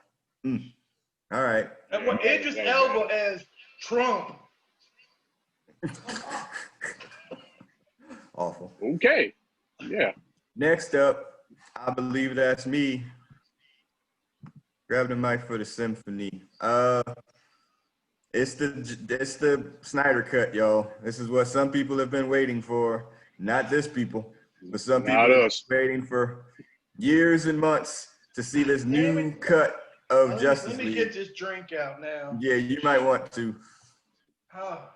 All right.
And what Idris Elba as Trump.
Awful.
Okay. Yeah.
Next up, I believe that's me. Grab the mic for the symphony. It's the Snydercut, y'all. This is what some people have been waiting for. Not this people, but some people have been waiting for years and months to see this new cut of Justice
Let me
League.
get this drink out now.
Yeah, you might want to,
Oh.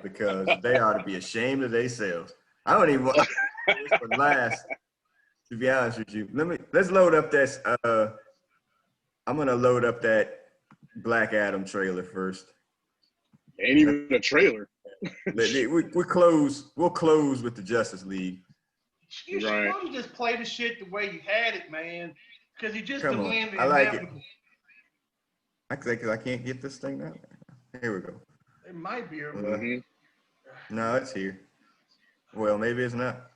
because they ought to be ashamed of themselves. I don't even want this for last. To be honest with you, let's load up this. I'm gonna load up that Black Adam trailer first.
Ain't even a trailer.
We'll close with the Justice League.
You should probably just play the shit the way you had it, man. Because you just demanded the
I like it.
inevitable.
I can't get this thing now. Here we go.
It might be.
No, it's here. Well, maybe it's not.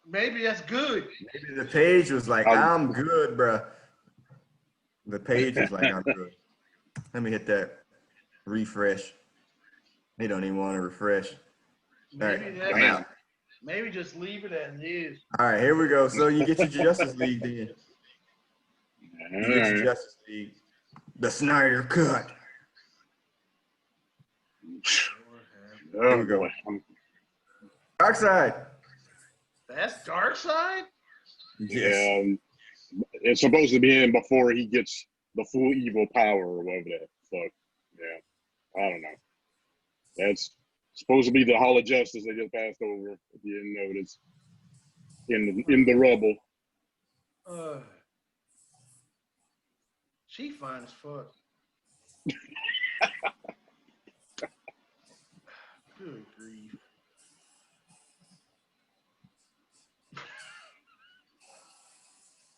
Maybe that's good.
Maybe the page was like, I'm good, bruh. The page was like, I'm good. Let me hit that refresh. They don't even want to refresh.
Maybe just leave it as is.
All right, here we go. So you get your Justice League then. You get your Justice League. The Snyder Cut. Here we go. Darkseid.
That's Darkseid?
Yes.
Yeah. It's supposed to be him before he gets the full evil power or whatever that fuck. Yeah. I don't know. That's supposed to be the Hall of Justice they just passed over. If you didn't notice. In the rubble.
She fine as fuck. Good grief.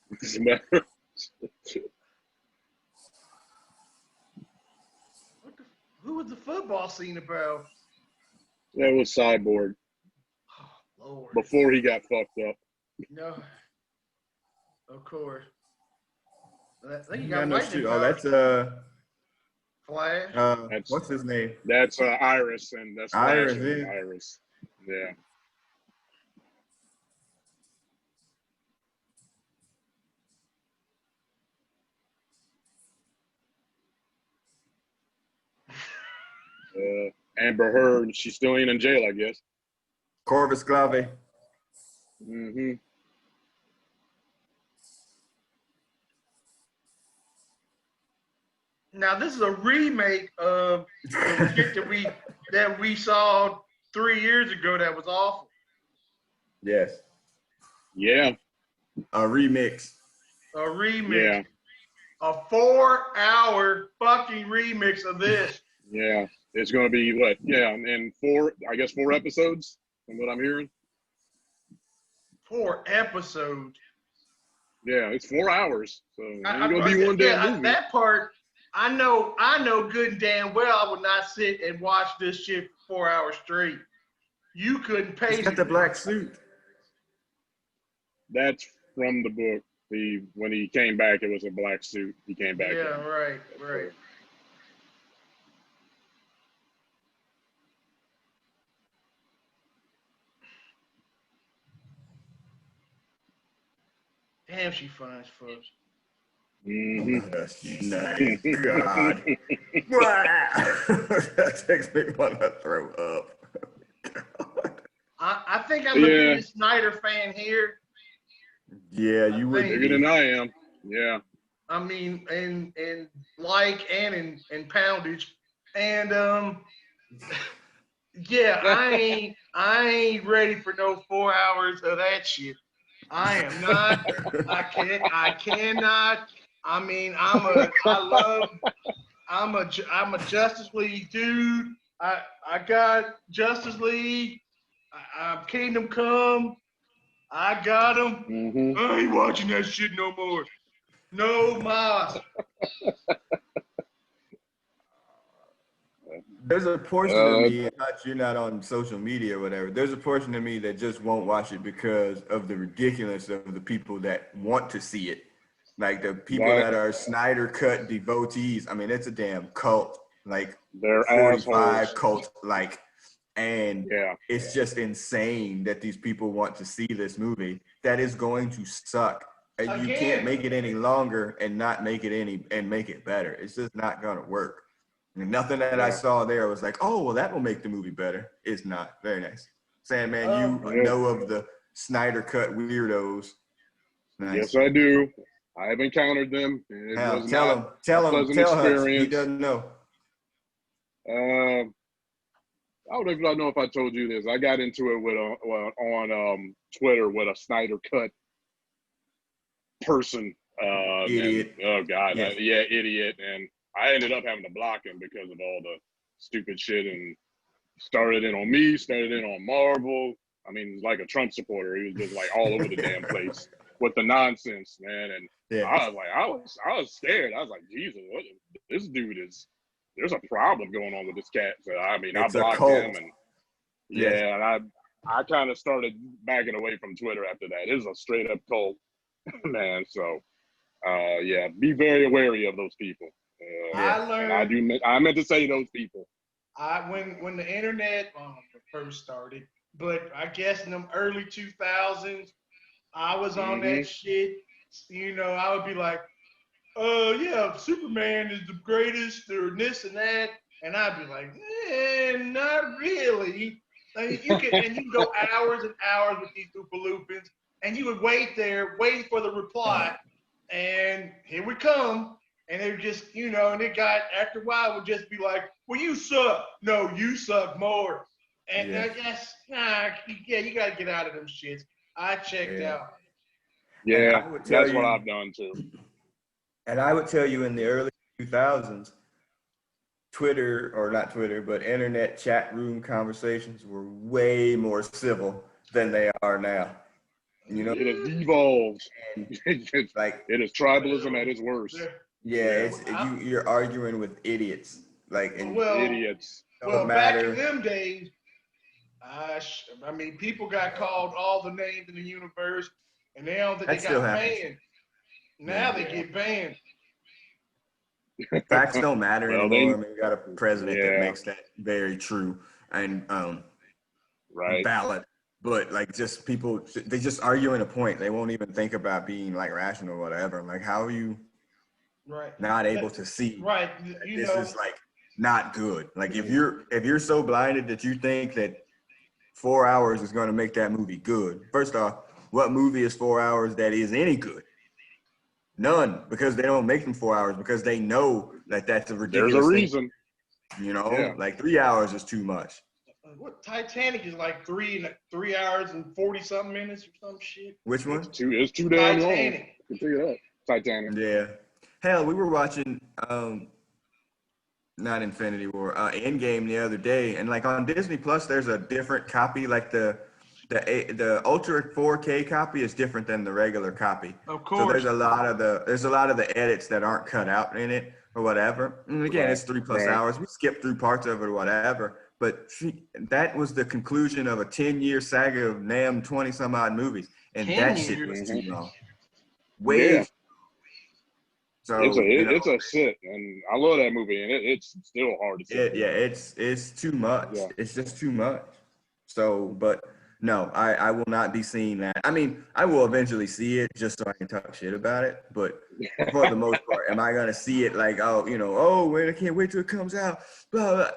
What's the matter?
Who was the football scene about?
That was Cyborg.
Oh, Lord.
Before he got fucked up.
No. Of course. I think
that's
Flash.
What's his name?
That's Iris, and that's
Iris.
Flash and Iris. Yeah. Amber Heard, she's still in jail, I guess.
Corvus Clave.
Mm-hmm.
Now this is a remake of the shit that we saw 3 years ago that was awful.
Yes.
Yeah.
A remix.
A remix.
Yeah.
A 4-hour fucking remix of this.
Yeah. It's going to be what? Yeah, and 4 episodes from what I'm hearing.
4 episodes.
Yeah, it's 4 hours. So it's going to be one damn movie.
That part, I know good and damn well I would not sit and watch this shit for 4 hours straight. You couldn't pay me.
He's got the black suit.
That's from the book. When he came back, it was a black suit. He came back.
Yeah, right. Damn, she fine as fuck.
Mm-hmm.
Nice. God. That makes me want to throw up. God.
I think I'm the biggest Snyder fan here.
Yeah, you would.
Bigger than I am. Yeah.
I mean, and in poundage, and yeah, I ain't ready for no 4 hours of that shit. I am not. I cannot. I mean, I'm a Justice League dude. I got Justice League. I'm Kingdom Come. I got him.
Mm-hmm.
I ain't watching that shit no more. No mas.
There's a portion of me, you're not on social media or whatever, there's a portion of me that just won't watch it because of the ridiculousness of the people that want to see it. Like the people that are Snyder Cut devotees. I mean, it's a damn cult. Like
they're
45
assholes.
cult, like, and it's just insane that these people want to see this movie that is going to suck. And you can't make it any longer and not make it make it better. It's just not gonna work. And nothing that I saw there was like, oh, well, that will make the movie better. It's not. Very nice. Sandman, you know of the Snyder Cut weirdos. Nice.
Yes, I do. I have encountered them. It was
tell
not
him, tell
a
him,
pleasant
tell Hutch.
experience.
He doesn't know.
I don't know if I told you this. I got into it with on Twitter with a Snydercut person.
Idiot.
And, oh God,
Yes.
idiot. And I ended up having to block him because of all the stupid shit, and started in on me, started in on Marvel. I mean, like a Trump supporter. He was just like all over the damn place with the nonsense, man. And
Yeah.
I was like, I was scared. I was like, Jesus, what, this dude is. There's a problem going on with this cat. So I mean,
It's
I
a
blocked
cult.
him, and
Yes.
and I kind of started backing away from Twitter after that. It was a straight up cult, man. So yeah, be very wary of those people.
I learned.
I meant to say those people.
When the internet first started, but I guess in them early 2000s, I was on that shit. You know, I would be like, yeah, Superman is the greatest, or this and that, and I'd be like, not really. I mean, you can go hours and hours with these Oompa-Loompas, and you would wait there, waiting for the reply, and here we come. And it would just, you know, and it got, after a while, it would just be like, well, you suck. No, you suck more. And I guess, you got to get out of them shits. I checked out.
Yeah, that's what I've done too.
And I would tell you in the early 2000s, Twitter, or not Twitter, but internet chat room conversations were way more civil than they are now. You know,
it has devolved.
It's like,
it is tribalism at its worst.
Yeah, you're arguing with idiots, like
idiots.
Well, back in them days, I mean, people got called all the names in the universe, and they don't think they got banned. Now they get banned.
Facts don't matter anymore. I mean, we got a president that makes that very true and valid. But like, just people, they just arguing a point. They won't even think about being like rational or whatever. Like, how are you not able to see this is like not good? Like, if you're so blinded that you think that 4 hours is going to make that movie good, first off, what movie is 4 hours that is any good? None, because they don't make them 4 hours, because they know that that's a ridiculous
There's a reason.
Thing. You know, like 3 hours is too much.
What, Titanic is like 3 hours and 40 something minutes or some shit.
Which one?
It's too damn long. I can tell you that. Titanic.
Yeah. Hell, we were watching not Infinity War, Endgame the other day, and like on Disney Plus, there's a different copy. Like the Ultra 4K copy is different than the regular copy.
Of course.
So there's a lot of the edits that aren't cut out in it or whatever. And again, it's 3+ hours. We skipped through parts of it or whatever. But that was the conclusion of a 10-year saga of damn 20-some odd movies, and that shit was too long. So
it's a sit, and I love that movie, and it's still hard to see.
It's too much. Yeah. It's just too much. So, but no, I will not be seeing that. I mean, I will eventually see it just so I can talk shit about it. But for the most part, am I gonna see it like, wait, I can't wait till it comes out? Blah, blah.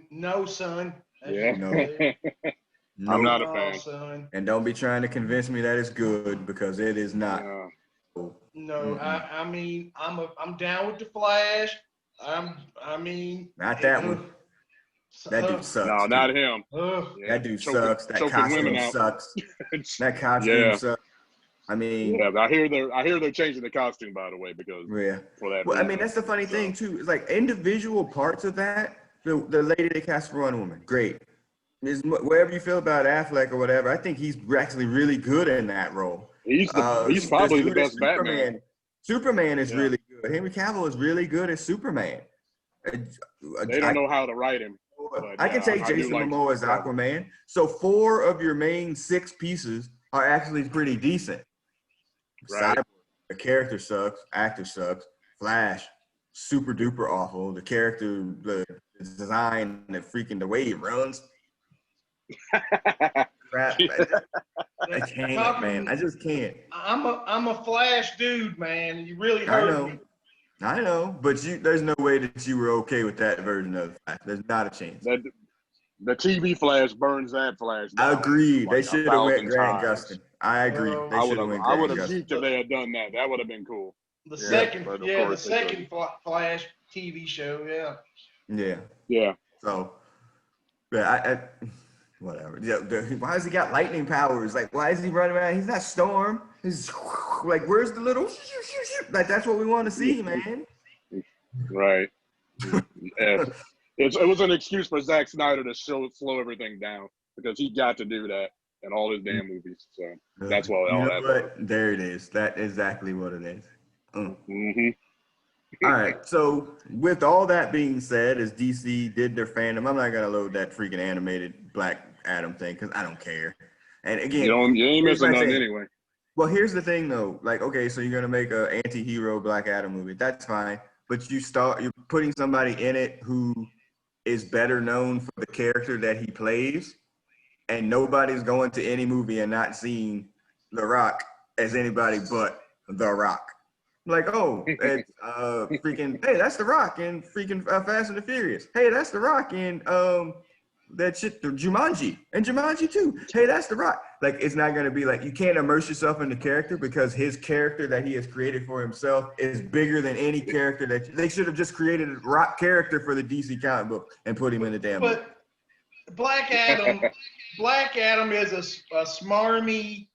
No, son.
No.
I'm not a fan.
Son.
And don't be trying to convince me that it's good, because it is not.
No, I mean, I'm down with the Flash. Not
that one. That dude sucks.
No, not him.
That dude sucks. That costume sucks. That costume sucks. I mean,
I hear they're changing the costume, by the way, because for that.
Well, I mean, that's the funny thing too. It's like individual parts of that. The lady they cast for Wonder Woman, great. Wherever you feel about Affleck or whatever, I think he's actually really good in that role.
He's probably the best Batman.
Superman is really good. Henry Cavill is really good as Superman.
They don't know how to write him. But,
I can take Jason Momoa as Aquaman. So 4 of your main 6 pieces are actually pretty decent.
Right.
Cyborg, the character sucks. Actor sucks. Flash, super duper awful. The character, the design, the way he runs. Crap. I can't, man. I just can't.
I'm a Flash dude, man. You really hurt me.
I know, but there's no way that you were okay with that version of Flash. There's not a chance.
The TV Flash burns that Flash down.
I agree. They should have went Grant Gustin. I agree. They
I
should have went
would
Grant
have
Gustin.
geeked if they had done that. That would have been cool.
The
Yeah,
second,
but of
the
course they
second Flash TV show, yeah.
Yeah.
Yeah.
So, yeah, whatever. Yeah, why has he got lightning powers? Like, why is he running around? He's not Storm. He's like, where's the little? Like, that's what we want to see, man.
Right. Yeah. It was an excuse for Zack Snyder to slow everything down because he got to do that in all his damn movies. So that's why all that.
What? There it is. That's exactly what it is.
Mm-hmm.
All right. So with all that being said, as DC did their fandom, I'm not gonna load that freaking animated Black Adam thing because I don't care. And again,
You ain't missing nothing anyway.
Well, here's the thing though. Like, okay, so you're gonna make an anti-hero Black Adam movie. That's fine. But you're putting somebody in it who is better known for the character that he plays, and nobody's going to any movie and not seeing The Rock as anybody but The Rock. Like, oh, it's freaking, hey, that's The Rock in freaking Fast and the Furious. Hey, that's The Rock in that shit, the Jumanji, and Jumanji too. Hey, that's The Rock. Like, it's not gonna be like, you can't immerse yourself in the character because his character that he has created for himself is bigger than any character that they should have just created a Rock character for the DC comic book and put him in the damn movie.
But Black Adam is a smarmy,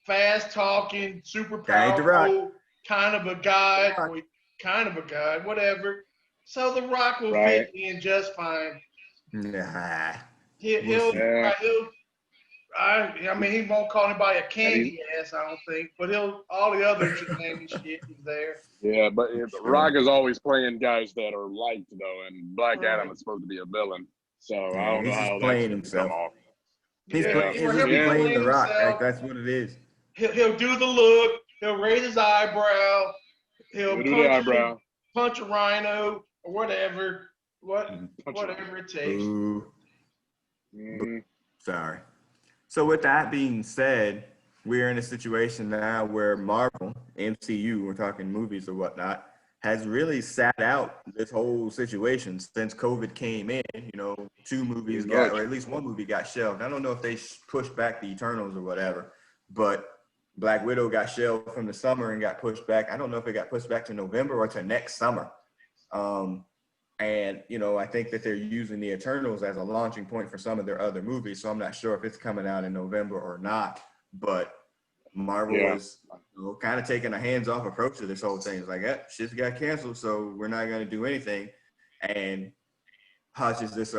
fast talking, super powerful kind of a guy, whatever. So The Rock will fit in just fine.
Nah.
I mean, he won't call anybody a candy ass, I don't think, but all the other shenanigans shit is there.
Yeah, but Rock is always playing guys that are liked though, and Black Adam is supposed to be a villain. So I don't know how
playing
that's
himself.
come off.
He's playing The Rock. Like, that's what it is.
He'll do the look. He'll raise his eyebrow. He'll punch a rhino or whatever. Whatever it takes.
Sorry. So with that being said, we're in a situation now where Marvel, MCU, we're talking movies or whatnot, has really sat out this whole situation since COVID came in. You know, 2 movies or at least 1 movie got shelved. I don't know if they pushed back the Eternals or whatever, but Black Widow got shelved from the summer and got pushed back. I don't know if it got pushed back to November or to next summer. And, you know, I think that they're using the Eternals as a launching point for some of their other movies. So I'm not sure if it's coming out in November or not. But Marvel is kind of taking a hands-off approach to this whole thing. It's like, shit's got canceled, so we're not going to do anything. And Hush is this,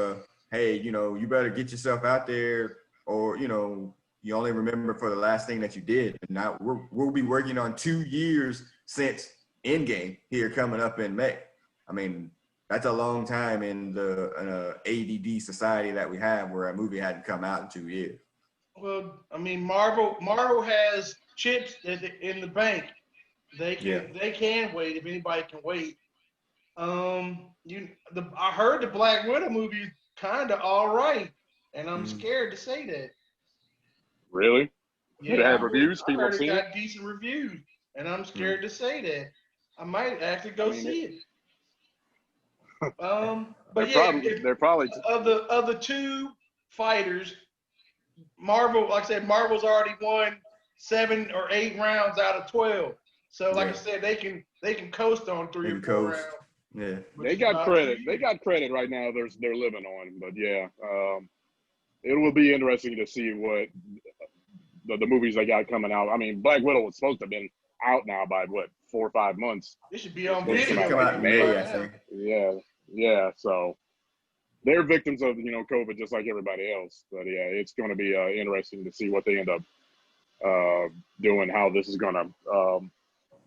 hey, you know, you better get yourself out there, or, you know, you only remember for the last thing that you did. And now we'll be working on 2 years since Endgame here coming up in May. I mean, that's a long time in the ADD society that we have where a movie hadn't come out in 2 years.
Well, I mean, Marvel has chips in the bank. They can wait if anybody can wait. I heard the Black Widow movie is kind of all right, and I'm scared to say that.
Really?
Yeah,
they have reviews.
I
People
heard
have
it
seen
got decent reviews, and I'm scared to say that. I might actually go see it. But
they're probably
of the 2 fighters, Marvel, like I said, Marvel's already won 7 or 8 rounds out of 12. So, like I said, they can coast on 3 or 4 rounds.
Yeah,
they got credit. They got credit right now. They're living on, but it will be interesting to see what the movies they got coming out. I mean, Black Widow was supposed to have been out now by 4 or 5 months.
It should be on
video.
video.
Come out in May, I think.
Yeah. So they're victims of COVID just like everybody else. But yeah, it's going to be interesting to see what they end up doing. How this is going to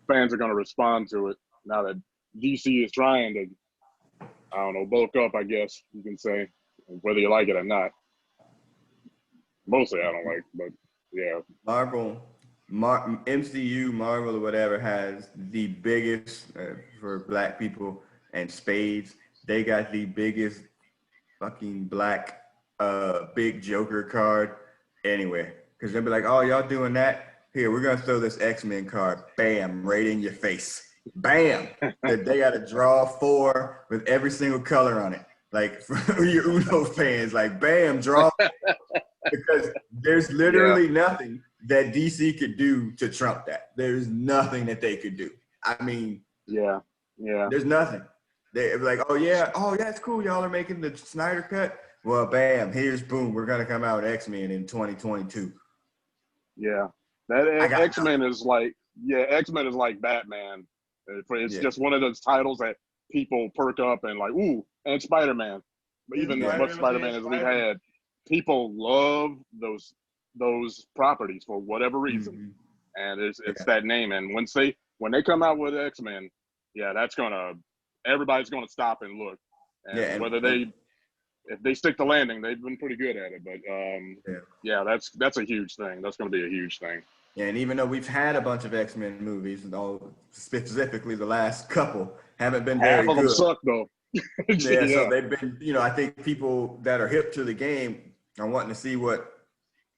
fans are going to respond to it now that DC is trying to, I don't know, bulk up. I guess you can say, whether you like it or not. Mostly I don't like, but yeah.
MCU, Marvel, or whatever has the biggest for Black people and spades. They got the biggest fucking black big Joker card anywhere. Because they'll be like, oh, y'all doing that? Here, we're going to throw this X-Men card. Bam, right in your face. Bam. They got to draw 4 with every single color on it. Like, for your Uno fans, like, bam, draw. Because there's literally nothing that DC could do to trump that. There's nothing that they could do. I mean,
yeah.
there's nothing. They're like, oh yeah, it's cool. Y'all are making the Snyder cut. Well, bam, here's boom. We're gonna come out with X-Men in 2022.
Yeah, that X-Men is like, X-Men is like Batman. It's just one of those titles that people perk up and like, ooh, and Spider-Man. But even as much Spider-Man as we've had, people love those properties for whatever reason, and it's that name. And when they come out with X-Men, everybody's gonna stop and look. And whether if they stick the landing, they've been pretty good at it. But that's a huge thing. That's going to be a huge thing.
Yeah, and even though we've had a bunch of X-Men movies, and specifically the last couple haven't been very good.
Half of them suck though.
So they've been, I think people that are hip to the game are wanting to see what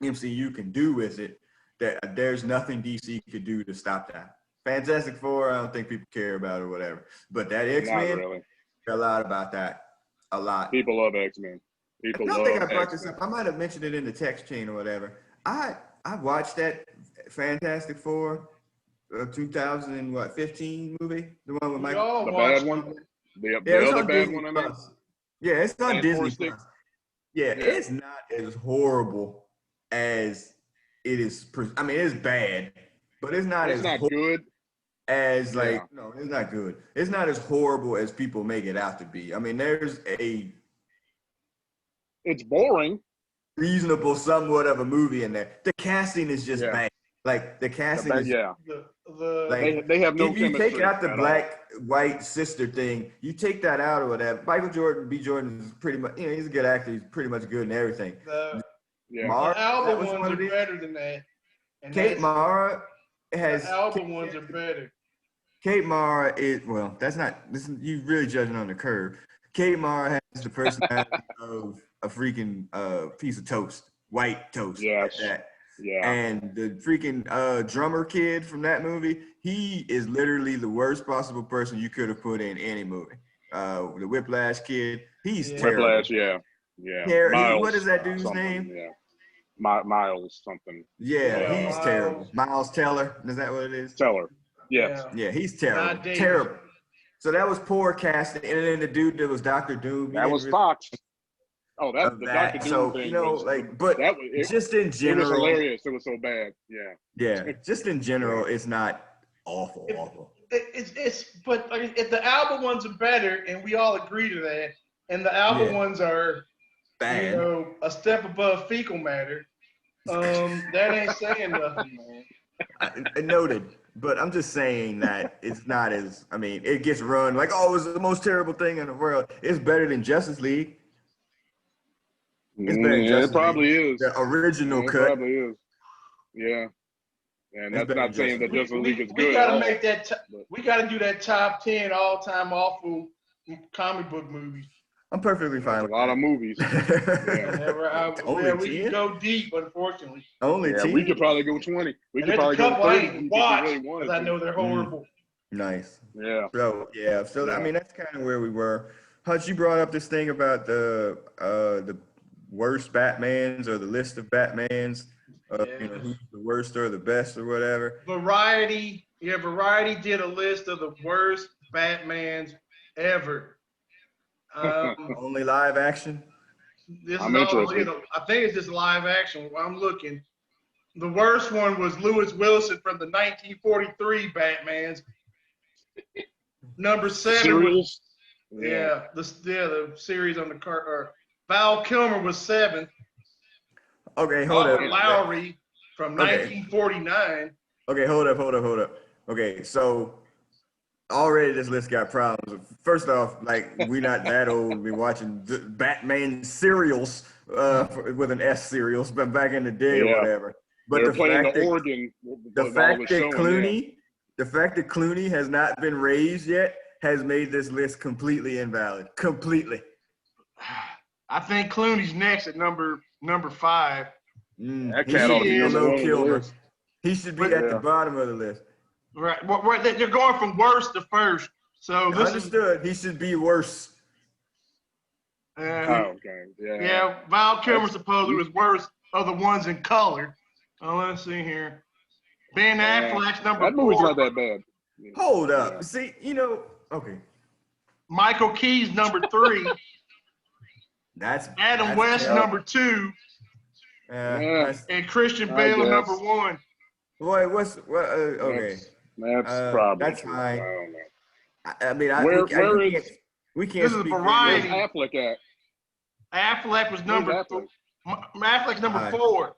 MCU can do with it. That there's nothing DC could do to stop that. Fantastic Four, I don't think people care about or whatever. But that X-Men,
really.
A lot about that. A lot.
People love X-Men.
I don't think I brought this up. I might have mentioned it in the text chain or whatever. I watched that Fantastic Four 2015 movie, the one with Michael.
The bad one. The other bad one. I mean.
Yeah, it's on Disney Plus. Yeah, it's not as horrible as it is. I mean, it's bad, but it's not as
good.
As no, it's not good. It's not as horrible as people make it out to be. I mean,
it's boring.
Reasonable, somewhat of a movie in there. The casting is just bad. Like the casting is.
Yeah. They have no.
If you take out the black-white sister thing, you take that out or whatever. Michael B. Jordan is pretty much. He's a good actor. He's pretty much good in everything.
The album ones are better than that. And
Kate Mara has.
The album ones are better.
Kate Mara is you really judging on the curve. Kate Mara has the personality of a freaking piece of toast, white toast.
Yes.
Like that.
Yeah.
And the freaking drummer kid from that movie, he is literally the worst possible person you could have put in any movie. The Whiplash kid, he's terrible.
Whiplash, yeah.
Miles, what is that dude's name?
Yeah. Miles something.
Yeah, he's terrible. Miles Teller, is that what it is?
Teller. Yes.
Yeah, he's terrible. Terrible. So that was poor casting. And then the dude that was Dr. Doom.
That was Fox. Oh, that's the Dr. Doom
so,
thing.
Just in general.
It was hilarious. It was so bad. Yeah.
Yeah. Just in general, it's not awful.
But if the album ones are better, and we all agree to that, and the album ones are bad, a step above fecal matter, that ain't saying nothing, man.
Noted. But I'm just saying that it's not as, it gets run like, oh, it's the most terrible thing in the world. It's better than Justice League.
It's better than Justice League. It probably is.
The original cut.
It probably is. Yeah. And that's not saying that Justice League is good.
We got to make that, we got to do that top 10 all-time awful comic book movies.
I'm perfectly fine with
a lot of movies.
We can go deep, unfortunately.
Only 10?
We could probably go 20. We could probably go 30.
I ain't watched because I know they're horrible.
Nice.
Yeah.
So that's kind of where we were. Hutch, you brought up this thing about the worst Batmans or the list of Batmans. Who's the worst or the best or whatever.
Variety did a list of the worst Batmans ever.
Only live action?
I'm interested.
I think it's just live action. I'm looking. The worst one was Lewis Wilson from the 1943 Batmans. Number 7 was the series on the card. Val Kilmer was 7.
Okay, hold up.
Lowry from 1949.
Okay, hold up. Okay, so already this list got problems. First off, we're not that old to be watching Batman serials with an S serials, but back in the day or whatever. But the fact that Clooney has not been raised yet has made this list completely invalid. Completely.
I think Clooney's next at number 5.
That cat ought to be on the list.
He should be at the bottom of the list.
Right. They're going from worst to first. So this
understood. He should be worse.
Okay.
Yeah. Val Kilmer supposedly was worse of the ones in color. Oh, let's see here. Ben Affleck's number 4.
That movie's not that bad.
Hold up. See, okay.
Michael Key's number 3.
That's
Adam West number 2. And Christian Bale number 1.
Boy, okay.
That's probably
that's
true.
fine.
I don't know.
I mean, we can't
This is
speak.
variety.
Where's Affleck at?
Affleck was number
Affleck?
Affleck's number 4.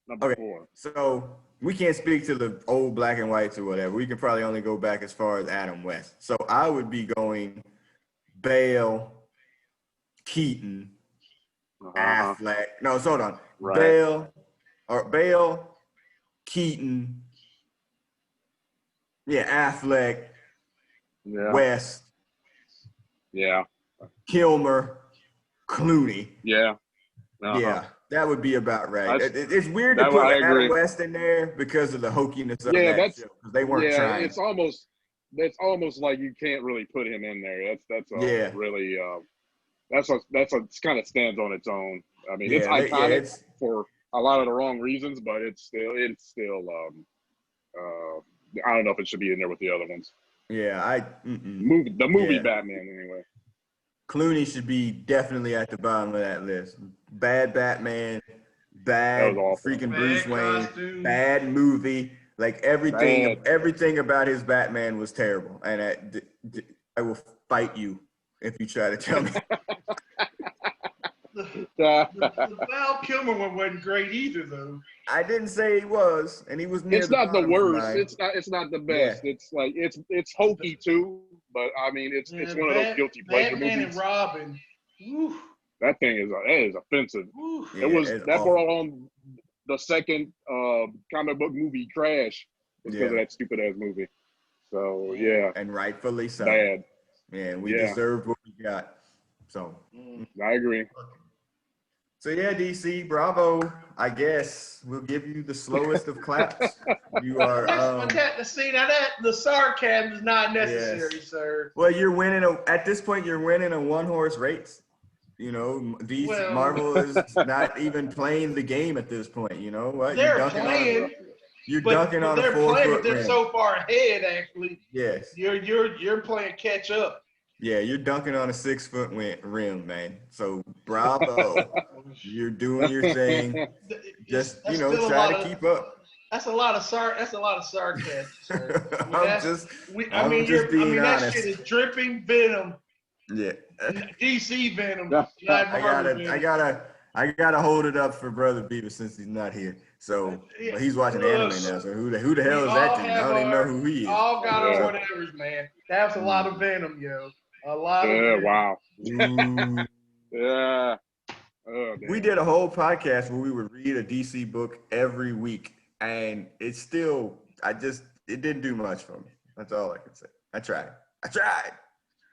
Number 4.
So we can't speak to the old black and whites or whatever. We can probably only go back as far as Adam West. So I would be going Bale, Keaton, Affleck. No, hold on.
Right.
Bale, Keaton, Affleck, West, Kilmer, Clooney.
Yeah.
Yeah, that would be about right. It's weird to put Adam West in there because of the hokiness of that show. They weren't trying.
It's almost like you can't really put him in there. That's really that's kind of stands on its own. I mean, it's iconic for a lot of the wrong reasons, but it's still I don't know if it should be in there with the other ones.
Yeah,
the movie Batman anyway.
Clooney should be definitely at the bottom of that list. Bad Batman, bad freaking Bruce Wayne, bad movie. Like everything about his Batman was terrible. And I will fight you if you try to tell me.
The Val Kilmer one wasn't great either, though.
I didn't say he was, and he was near.
It's not the worst. It's not the best. Yeah. It's like it's hokey too, but I mean it's one of those guilty pleasure movies.
Batman and Robin. Woo.
That thing is offensive.
Yeah,
it was that brought on the second comic book movie crash because of that stupid ass movie. So
and rightfully so.
Bad.
Yeah, we deserved what we got. So
I agree.
So DC, bravo. I guess we'll give you the slowest of claps. You are.
The sarcasm is not necessary, sir.
Well, you're winning at this point. You're winning a 1-horse race. Marvel is not even playing the game at this point. You know what?
They're playing.
You're dunking on a 4-foot
rim. They're so far ahead, actually.
Yes.
You're playing catch up.
Yeah, you're dunking on a 6-foot rim, man. So bravo. You're doing your thing. Just try to keep up.
That's a lot of sarcasm, sir.
I'm just being honest.
That shit is dripping venom.
Yeah.
DC venom.
I gotta hold it up for Brother Beaver since he's not here. So he's watching anime now. So who the hell is that dude? I don't even know who he is.
All got our whatevers, man. That's a lot of venom, yo. A lot of venom.
Wow. Yeah. Oh,
we did a whole podcast where we would read a DC book every week, and it didn't do much for me. That's all I can say. I tried.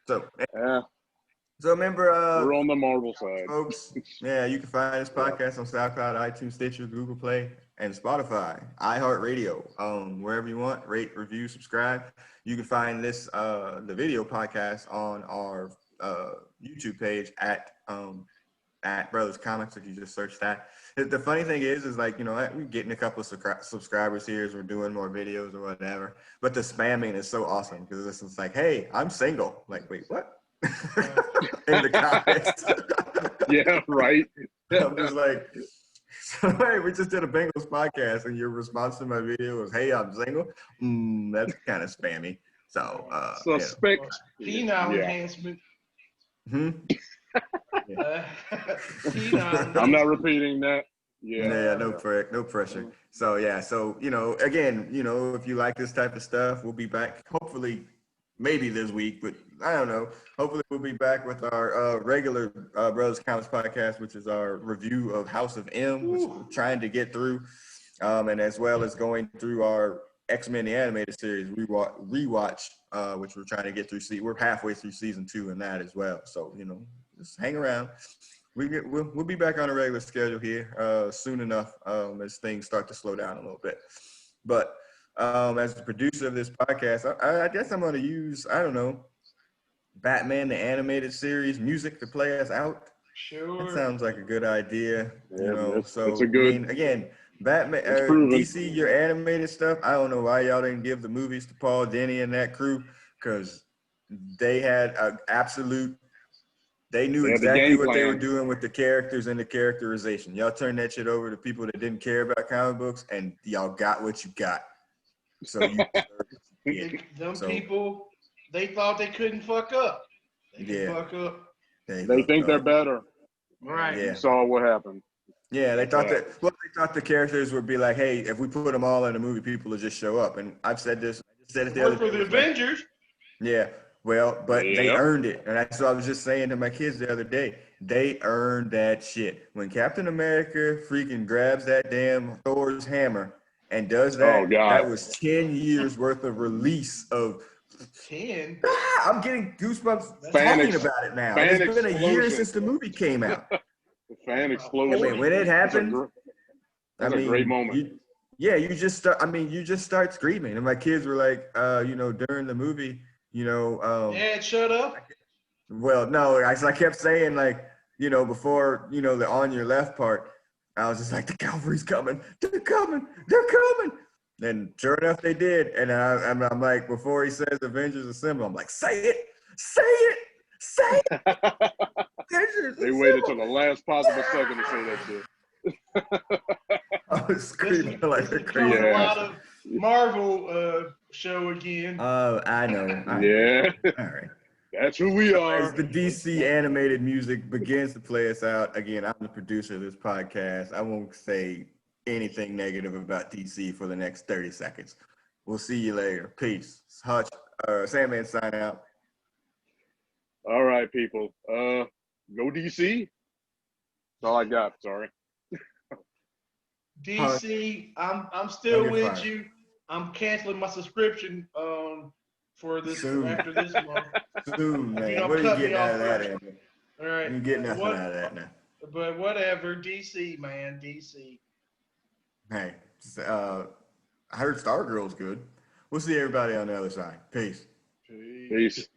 So remember,
we're on the Marvel side,
folks. Yeah, you can find this podcast on SoundCloud, iTunes, Stitcher, Google Play, and Spotify, iHeartRadio. Wherever you want, rate, review, subscribe. You can find this the video podcast on our YouTube page at Brothascomics. If you just search that. The funny thing is like we're getting a couple of subscribers here as we're doing more videos or whatever. But the spamming is so awesome because it's like, hey, I'm single. Like, wait, what? In the comments.
Yeah, right.
I'm just like, so hey, we just did a Bengals podcast, and your response to my video was, "Hey, I'm single." That's kind of spammy. So,
suspect.
Enhancement.
I'm not repeating that.
Yeah, no pressure. So again, if you like this type of stuff, we'll be back hopefully maybe this week, but I don't know. Hopefully we'll be back with our regular Brothers Comics podcast, which is our review of House of M, which we're trying to get through, and as well as going through our X-Men the Animated Series rewatch, which we're trying to get through. We're halfway through season 2 in that as well. So, just hang around. We'll be back on a regular schedule here soon enough as things start to slow down a little bit. But as the producer of this podcast, I guess I'm going to use, Batman the Animated Series music to play us out.
Sure.
That sounds like a good idea.
Yeah, so it's a good.
Again, Batman,
It's proven.
DC, your animated stuff. I don't know why y'all didn't give the movies to Paul Dini and that crew, because they had an absolute. They knew
They had the
exactly
game
what they were
plan.
doing with the characters and the characterization. Y'all turned that shit over to people that didn't care about comic books, and y'all got what you got. So you
Them
So-
people, they thought they couldn't fuck up. They can
Yeah.
fuck up.
They think they're better.
Right.
Yeah.
You saw what happened.
Yeah, they
That's
thought
right.
that. Well, they thought the characters would be like, "Hey, if we put them all in a movie, people will just show up." And I've said this. I just said it
It
the
worked
other
for
day.
the
It was like,
Avengers.
yeah, well, but they
Yep.
earned it, and that's what I was just saying to my kids the other day. They earned that shit. When Captain America freaking grabs that damn Thor's hammer and does that,
Oh, God.
that was 10 years worth of release of.
10.
I'm getting goosebumps
Fan
talking
ex-
about it now.
fan
It's been a year
explosion.
since the movie came out.
The fan
I
explosion.
mean, when it happened,
That's a great moment.
You just start screaming. And my kids were like, during the movie,
Dad, shut up.
well, no, I kept saying, like, before, the on your left part, I was just like, the cavalry's coming. They're coming. They're coming. And sure enough, they did. And I'm like, before he says Avengers Assemble, I'm like, say it. Say it. Say it. Avengers
They waited till the last possible second to say that shit.
I was screaming like a
This is
crazy.
a lot of Marvel show again.
Oh, I know.
Yeah.
All right.
That's who we
As
are.
the DC animated music begins to play us out, again, I'm the producer of this podcast. I won't say anything negative about DC for the next 30 seconds. We'll see you later. Peace. Hutch, Sandman sign out.
All right, people. Go DC. That's all I got. Sorry.
DC, I'm still
Don't get
with
fired.
you. I'm canceling my subscription for this
Soon.
after this month.
Soon,
You
man.
don't
What are you
cut me
getting out of
off
that,
first.
Andrew?
All right.
You get nothing
What-
out of that now.
But whatever, DC, man, DC.
Hey, I heard Stargirl's good. We'll see everybody on the other side. Peace.
Peace.